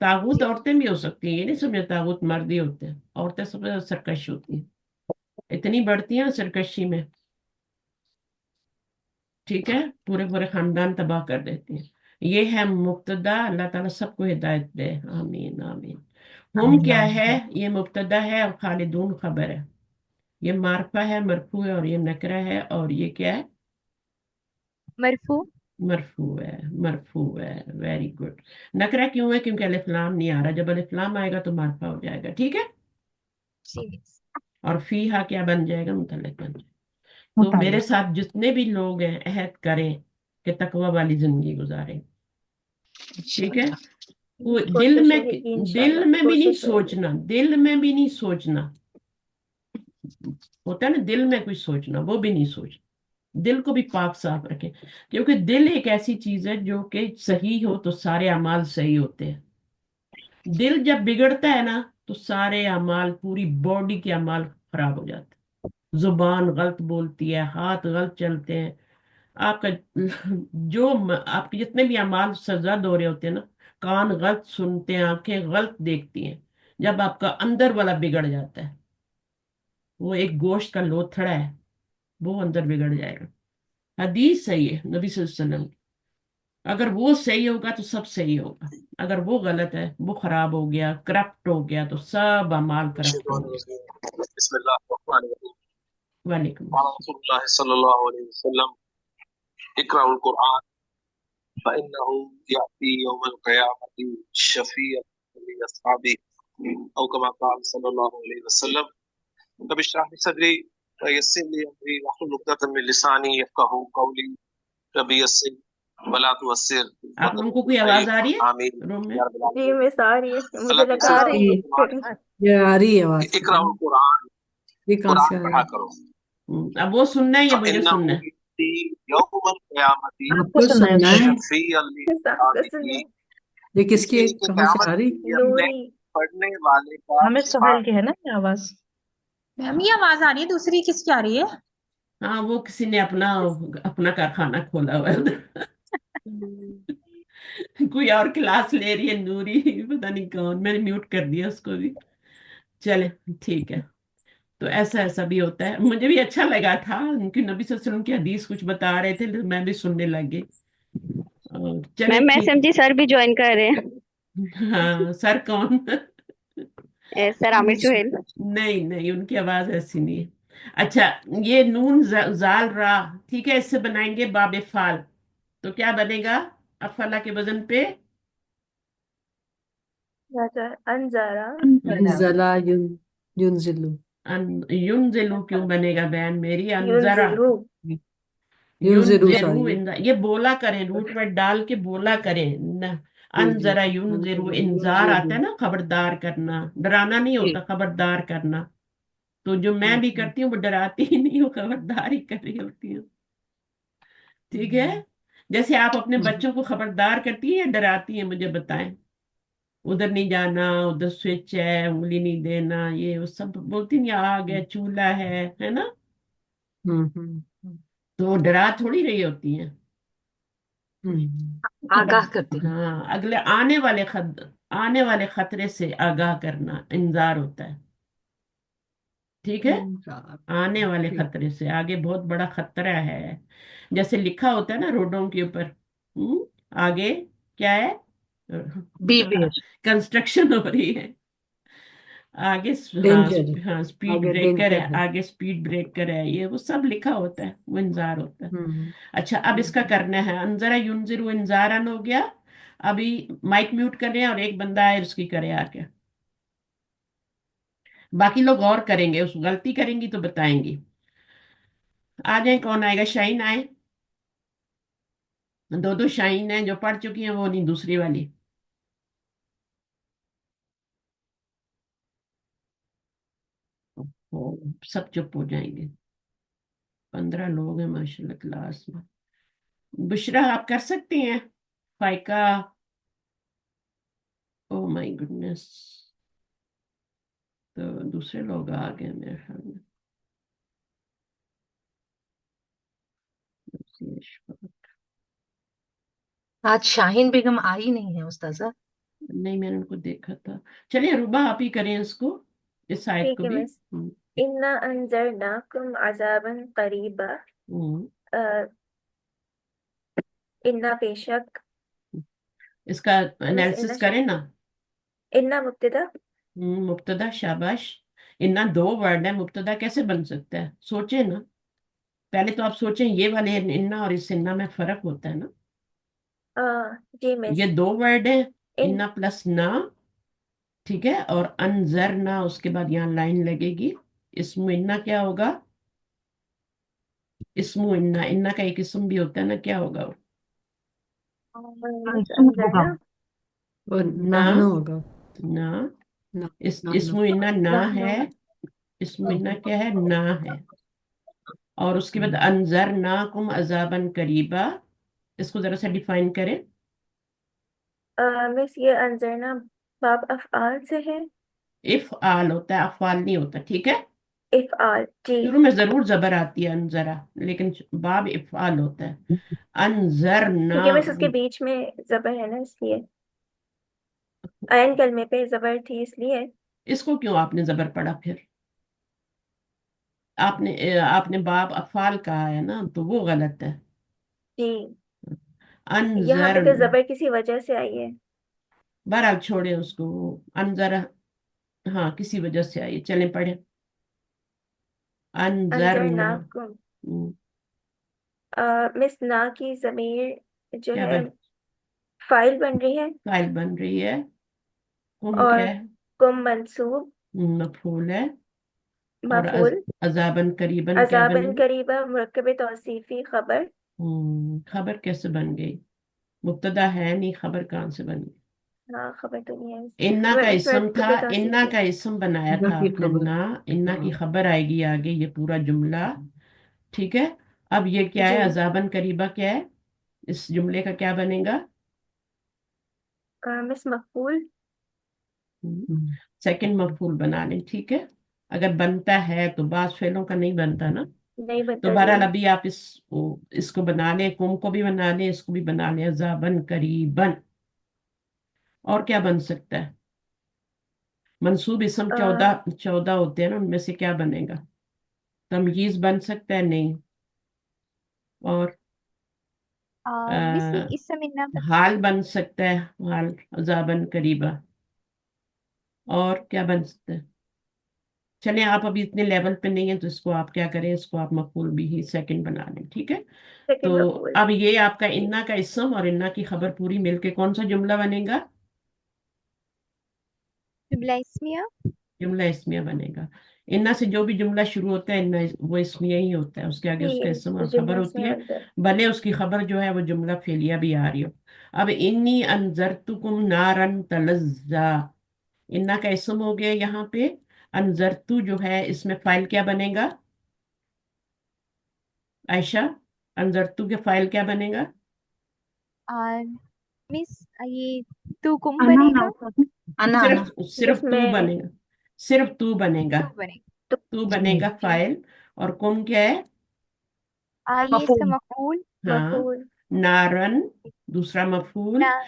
A: तागूत औरतें भी हो सकती हैं, ये नहीं समझे तागूत मर्द ही होते हैं, औरतें सबसे ज्यादा सरकश होती हैं, इतनी बढ़ती हैं ना सरकशी में। ठीक है? पूरे पूरे खानदान तबाह कर देती हैं। ये है मुब्तदा। अल्लाह ताला सबको हिदायत दे, आमीन आमीन। हम
C: आमीन
A: क्या है?
C: आमीन।
A: ये मुब्तदा है और खालिदून खबर है। ये मारफा है, मरफू है, और ये नकरा है, और ये क्या है?
G: मरफू
A: मरफू है, मरफू है। Very good. नकरा क्यों है? क्योंकि अलिफ लाम नहीं आ रहा, जब अलिफ लाम आएगा तो मारफा हो जाएगा। ठीक है?
G: जी
A: और फीहा क्या बन जाएगा? मुतल्लिक बन जाएगा। तो मेरे
C: मुतालिक।
A: साथ जितने भी लोग हैं, अहद करें कि तकवा वाली जिंदगी गुजारें। ठीक है?
C: इंशाअल्लाह।
A: वो दिल
E: कोशिश
A: में,
E: रहेगी
A: दिल
E: इंशाल्लाह,
A: में भी नहीं
E: कोशिश रहेगी।
A: सोचना, दिल में भी नहीं सोचना। होता है ना दिल में कुछ सोचना, वो भी नहीं सोचना। दिल को भी पाक साफ रखें, क्योंकि दिल एक ऐसी चीज है जो कि सही हो तो सारे अमाल सही होते हैं। दिल जब बिगड़ता है ना, तो सारे अमाल, पूरी बॉडी के अमाल खराब हो जाते हैं। जुबान गलत बोलती है, हाथ गलत चलते हैं, आपका आपके जितने भी अमाल सजद हो रहे होते हैं ना, कान गलत सुनते हैं, आंखें गलत देखती हैं। जब आपका अंदर वाला बिगड़ जाता है, वो एक गोश्त का लोथड़ा है, वो अंदर बिगड़ जाएगा। हदीस सही है नबी सल्लल्लाहु अलैहि वसल्लम की। अगर वो सही होगा तो सब सही होगा, अगर वो गलत है, वो खराब हो गया, करप्ट हो गया, तो सब अमाल करप्ट होंगे।
H: बिस्मिल्लाहिर्रहमानिर्रहीम।
A: वालेकुम
H: क़ाल
A: अस्सलाम।
H: रसूलुल्लाह सल्लल्लाहु अलैहि वसल्लम इक़राउल क़ुरआन फ़इन्नहु याती यौमल क़ियामति शफ़ीअन लि अस्हाबिही औ कमा क़ाल सल्लल्लाहु अलैहि वसल्लम। रब्बि इश्रह लिी सदरी व यस्सिर ली अमरी वहलुल उक़दतम मिन लिसानी यफ़क़हू क़ौली। रब्बि यस्सिर वला तुअस्सिर
A: आप लोगों को
H: वतम्मिम
A: कोई आवाज आ
H: खैर।
A: रही है
H: आमीन
A: रूम में?
H: या रब्बल
E: जी
H: आलमीन।
E: मैं आ रही है, मुझे
H: अल्लाह
E: लगा
H: ताला
F: आ
E: आप
F: रही है।
E: फिर
D: ये आ रही है आवाज, पता
H: इक़राउल
D: नहीं
H: क़ुरआन,
D: ये कहाँ से
H: कुरान
D: आ रहा
H: पढ़ा
D: है।
H: करो।
A: अब वो सुनना है या मुझे सुनना
H: फ़इन्नहु
A: है?
H: याती यौमल क़ियामति
F: आपको
D: आपको
F: सुनना है
D: सुनना है।
F: बेटा।
H: शफ़ीअन लि
E: आपका सुन
H: अस्हाबिही।
D: ये
H: इसके
D: किसकी,
H: लिए
D: कहाँ से
H: क़यामत
D: आ
H: के
D: रही?
H: लिए अपने
E: नूरी।
H: पढ़ने वाले का
F: हमें
H: शिफात।
F: सुहेल की है ना ये आवाज।
B: मैम ये आवाज आ रही है, दूसरी किसकी आ रही है?
A: हाँ, वो किसी ने अपना अपना कारखाना खोला हुआ है उधर। कोई और क्लास ले रही है नूरी, पता नहीं कौन, मैंने म्यूट कर दिया उसको भी। चले, ठीक है। تو ایسا ایسا بھی ہوتا ہے. مجھے بھی اچھا لگا تھا کیونکہ نبی صلی اللہ علیہ وسلم کی حدیث کچھ بتا رہے تھے تو میں بھی سننے لگ گئی. چلے
I: میم میں
A: ٹھیک.
I: سمجھی سر بھی جوائن کر رہے ہیں.
A: ہاں سر کون؟
I: سر عامر سہیل.
A: نہیں نہیں، ان کی آواز ایسی نہیں ہے. اچھا، یہ نون زال را، ٹھیک ہے، اس سے بنائیں گے باب فال. تو کیا بنے گا افلا کے وزن پہ؟
E: انزارا
D: انزلا ينزلو
A: ینزلو کیوں بنے گا بہن میری؟ انذرا،
E: ينذرو
D: ينزلو
A: ینذرو
D: سوری
A: یہ بولا کریں، روٹ ورڈ ڈال کے بولا کریں. انذرا ینذرو، انذار آتا ہے نا خبردار کرنا، ڈرانا نہیں
C: جی
A: ہوتا، خبردار کرنا. تو جو میں بھی کرتی ہوں وہ ڈراتی ہی نہیں ہوں، خبردار ہی کر رہی ہوتی ہوں. ٹھیک ہے، جیسے آپ اپنے بچوں کو خبردار کرتی ہیں یا ڈراتی ہیں؟ مجھے بتائیں. ادھر نہیں جانا، ادھر سوئچ ہے، انگلی نہیں دینا، یہ وہ سب بولتی نہیں، آگ ہے، چولہا ہے نا. تو ڈرا تھوڑی رہی ہوتی ہیں.
C: آگاہ کرتے ہیں.
A: ہاں، اگلے آنے والے خطرے سے آگاہ کرنا انذار ہوتا ہے. ٹھیک ہے، آنے والے خطرے سے، آگے بہت بڑا خطرہ ہے. جیسے لکھا ہوتا ہے نا روڈوں کے اوپر، آگے کیا ہے؟
C: Be where.
A: کنسٹرکشن ہو رہی ہے. آگے
D: ڈینجر
A: ہاں اسپیڈ
D: آگے
A: بریکر ہے،
D: ڈینجر ہے
A: آگے اسپیڈ بریکر ہے، یہ وہ سب لکھا ہوتا ہے، وہ انذار ہوتا ہے. اچھا اب اس کا کرنا ہے انذرا ینذرو انذارن ہو گیا. ابھی مائک میوٹ کر رہے ہیں اور ایک بندہ ہے اس کی کرے آ کے. باقی لوگ غور کریں گے، اس غلطی کریں گی تو بتائیں گی. آ جائیں، کون آئے گا؟ شاہین آئے. دو شاہین ہیں جو پڑھ چکی ہیں، وہ نہیں دوسری والی. سب چپ ہو جائیں گے. 15 لوگ ہیں ماشاء اللہ کلاس میں. بشرا آپ کر سکتی ہیں؟ فائقہ، او مائی گڈنس. تو دوسرے لوگ آ گئے میرے خیال میں.
C: آج شاہین بیگم آئی نہیں ہے استاذہ.
A: نہیں میں نے ان کو دیکھا تھا. چلیے روبا آپ ہی کریں اس کو، اس آیت
E: ٹھیک
A: کو
E: ہے
A: بھی.
E: مس. انا انذرناکم عذابا قریبا. انا بے شک.
A: اس کا
E: مس
A: انالیسس کریں نا.
E: انا مبتدا.
A: مبتدا، شاباش. انا 2 ورڈ ہے، مبتدا کیسے بن سکتا ہے؟ سوچیں نا، پہلے تو آپ سوچیں یہ والے انا اور اس انا میں فرق ہوتا ہے نا.
E: جی مس.
A: یہ 2 ورڈ ہیں،
E: ان
A: انا پلس نا، ٹھیک ہے. اور انذرنا اس کے بعد یہاں لائن لگے گی. اسم انا کیا ہوگا؟ اسم انا، انا کا ایک اسم بھی ہوتا ہے نا، کیا ہوگا وہ؟
E: مس انذرنا.
D: اور
A: نا،
D: نہ ہوگا
A: نا.
D: نہ
A: اسم انا نا ہے، اسم انا کیا ہے؟ نا ہے. اور اس کے بعد انذرناکم عذابا قریبا، اس کو ذرا سا ڈیفائن کریں.
E: مس یہ انذرنا باب افعال سے ہے.
A: افعال ہوتا ہے، افعال نہیں ہوتا، ٹھیک ہے.
E: افعال جی.
A: شروع میں ضرور زبر آتی ہے انذرا، لیکن باب افعال ہوتا ہے. انذرنا،
E: کیونکہ مس اس کے بیچ میں زبر ہے نا، اس لیے عین کلمے پہ زبر تھی اس لیے.
A: اس کو کیوں آپ نے زبر پڑھا پھر؟ آپ نے باب افعال کہا ہے نا، تو وہ غلط ہے.
E: جی یہاں پہ
A: انذر،
E: تو زبر کسی وجہ سے آئی ہے.
A: بہرحال چھوڑیں اس کو. انذر، ہاں کسی وجہ سے آئی. چلیں پڑھیں. انذرنا.
E: انذرناکم. مس نا کی ضمیر جو
A: کیا
E: ہے فائل بن رہی ہے،
A: فائل بن رہی ہے. کم
E: اور
A: کیا ہے؟
E: کم منصوب
A: مفعول ہے. اور
E: مفعول.
A: عذاباً قریباً کیا
E: عذاباً
A: بنے گی؟
E: قریبا مرکب توصیفی خبر.
A: خبر کیسے بن گئی؟ مبتدا ہے نہیں، خبر کہاں سے بن گئی؟
E: ہاں خبر تو نہیں ہے.
A: انا کا اسم تھا،
E: مرکب
A: انا
E: توصیفی.
A: کا اسم بنایا
D: نہ
A: تھا
D: کی
A: آپ نے
D: خبر
A: نا. انا کی خبر آئے گی آگے، یہ پورا جملہ، ٹھیک ہے. اب یہ کیا ہے؟
E: جی
A: عذاباً قریبا کیا ہے؟ اس جملے کا کیا بنے گا؟
E: مس مفعول.
A: سیکنڈ مفعول بنا لیں، ٹھیک ہے. اگر بنتا ہے تو بعض فعلوں کا نہیں بنتا نا.
E: نہیں
A: تو
E: بنتا جی.
A: بہرحال ابھی آپ اس کو بنا لیں، کم کو بھی بنا لیں، اس کو بھی بنا لیں. عذاباً قریباً. اور کیا بن سکتا ہے؟ मंसूब इसम
E: अ,
A: 14 होते हैं ना, उनमें से क्या बनेगा? तमयीज बन सकता है? नहीं। और
G: मिस ये
A: अ,
G: इस समय ना बन
A: हाल
G: सकता।
A: बन सकता है, हाल अजाबन करीबा। और क्या बन सकता है? चलिए, आप अभी इतने लेवल पे नहीं है तो इसको आप क्या करें, इसको आप मफूल भी ही सेकंड बना लें, ठीक है।
E: सेकंड
A: तो
E: मफूल।
A: अब ये आपका
E: जी
A: इन्ना का इसम और इन्ना की खबर पूरी मिलके कौन सा जुमला बनेगा?
G: जुमला इस्मिया।
A: जुमला इस्मिया बनेगा। इन्ना से जो भी जुमला शुरू होता है इन्ना वो इस्मिया ही होता है, उसके आगे उसका इसम
E: जी
A: और खबर
E: जुमला
A: होती
E: इसमें
A: है,
E: बनता है।
A: भले उसकी खबर जो है वो जुमला फेलिया भी आ रही हो। अब इन्नी अनजरतुकुम नारन तलज्जा, इन्ना का इसम हो गया यहाँ पे। अनजरतु जो है इसमें फाइल क्या बनेगा आयशा? अनजरतु के फाइल क्या बनेगा?
G: और मिस ये तू कुम
C: अना
G: बनेगा।
C: अना अना
A: सिर्फ सिर्फ
E: बस
A: तू
E: मैं
A: बनेगा, सिर्फ तू बनेगा।
G: तू बनेगा।
E: तो
A: तू
C: जी
A: बनेगा फाइल। और कुम क्या है?
G: ये इसका
C: मफहूम
G: मफूल।
A: हाँ।
E: मफूल।
A: नारन दूसरा मफूल।
G: ना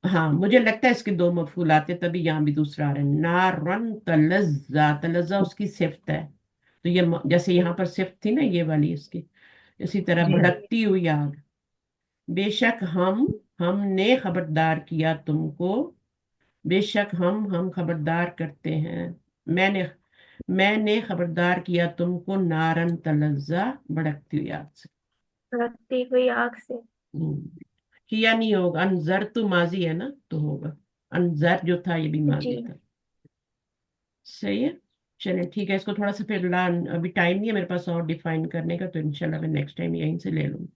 A: हाँ, मुझे लगता है इसके दो मफूल आते तभी यहाँ भी दूसरा आ रहा है। नारन तलज्जा, तलज्जा उसकी सिफ्त है। तो ये जैसे यहाँ पर सिफ्त थी ना ये वाली इसकी, इसी तरह
C: जी
A: भड़कती हुई आग। बेशक हमने खबरदार किया तुमको। बेशक हम खबरदार करते हैं। मैंने मैंने खबरदार किया तुमको नारन तलज्जा, भड़कती हुई आग से।
E: रखती हुई आग से।
A: हम्म, किया नहीं होगा, अनजर तो माजी है ना तो होगा। अनजर जो था ये भी
E: जी
A: माजी था। सही है। चलिए ठीक है, इसको थोड़ा सा फिर अभी टाइम नहीं है मेरे पास और डिफाइन करने का, तो इंशाल्लाह मैं नेक्स्ट टाइम यहीं से ले लूँगी।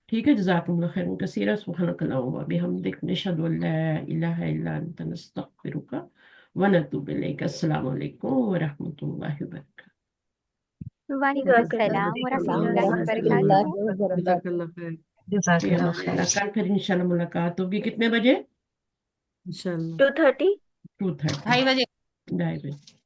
A: ठीक है, जज़ाकुमुल्लाह खैरन कसीरा, सुब्हानकल्लाहुम्मा व बिहम्दिक, नशहदु अन ला इलाहा इल्ला अंता, नस्तगफिरुका व नतूबु इलैक। अस्सलामु अलैकुम व रहमतुल्लाहि व बरकातहू।
G: वालेकुम
E: जज़ाकल्लाहु
G: अस्सलाम व
E: खैरन।
G: रहमतुल्लाहि व
D: जज़ाकल्लाह
G: बरकातुहू।
D: जज़ाकल्लाह खैर।
A: फिर कल फिर इंशाल्लाह मुलाकात होगी कितने बजे?
D: इंशाल्लाह।
E: 2:30।
A: 2:30।
B: 2:30 बजे।
A: 2:30 बजे।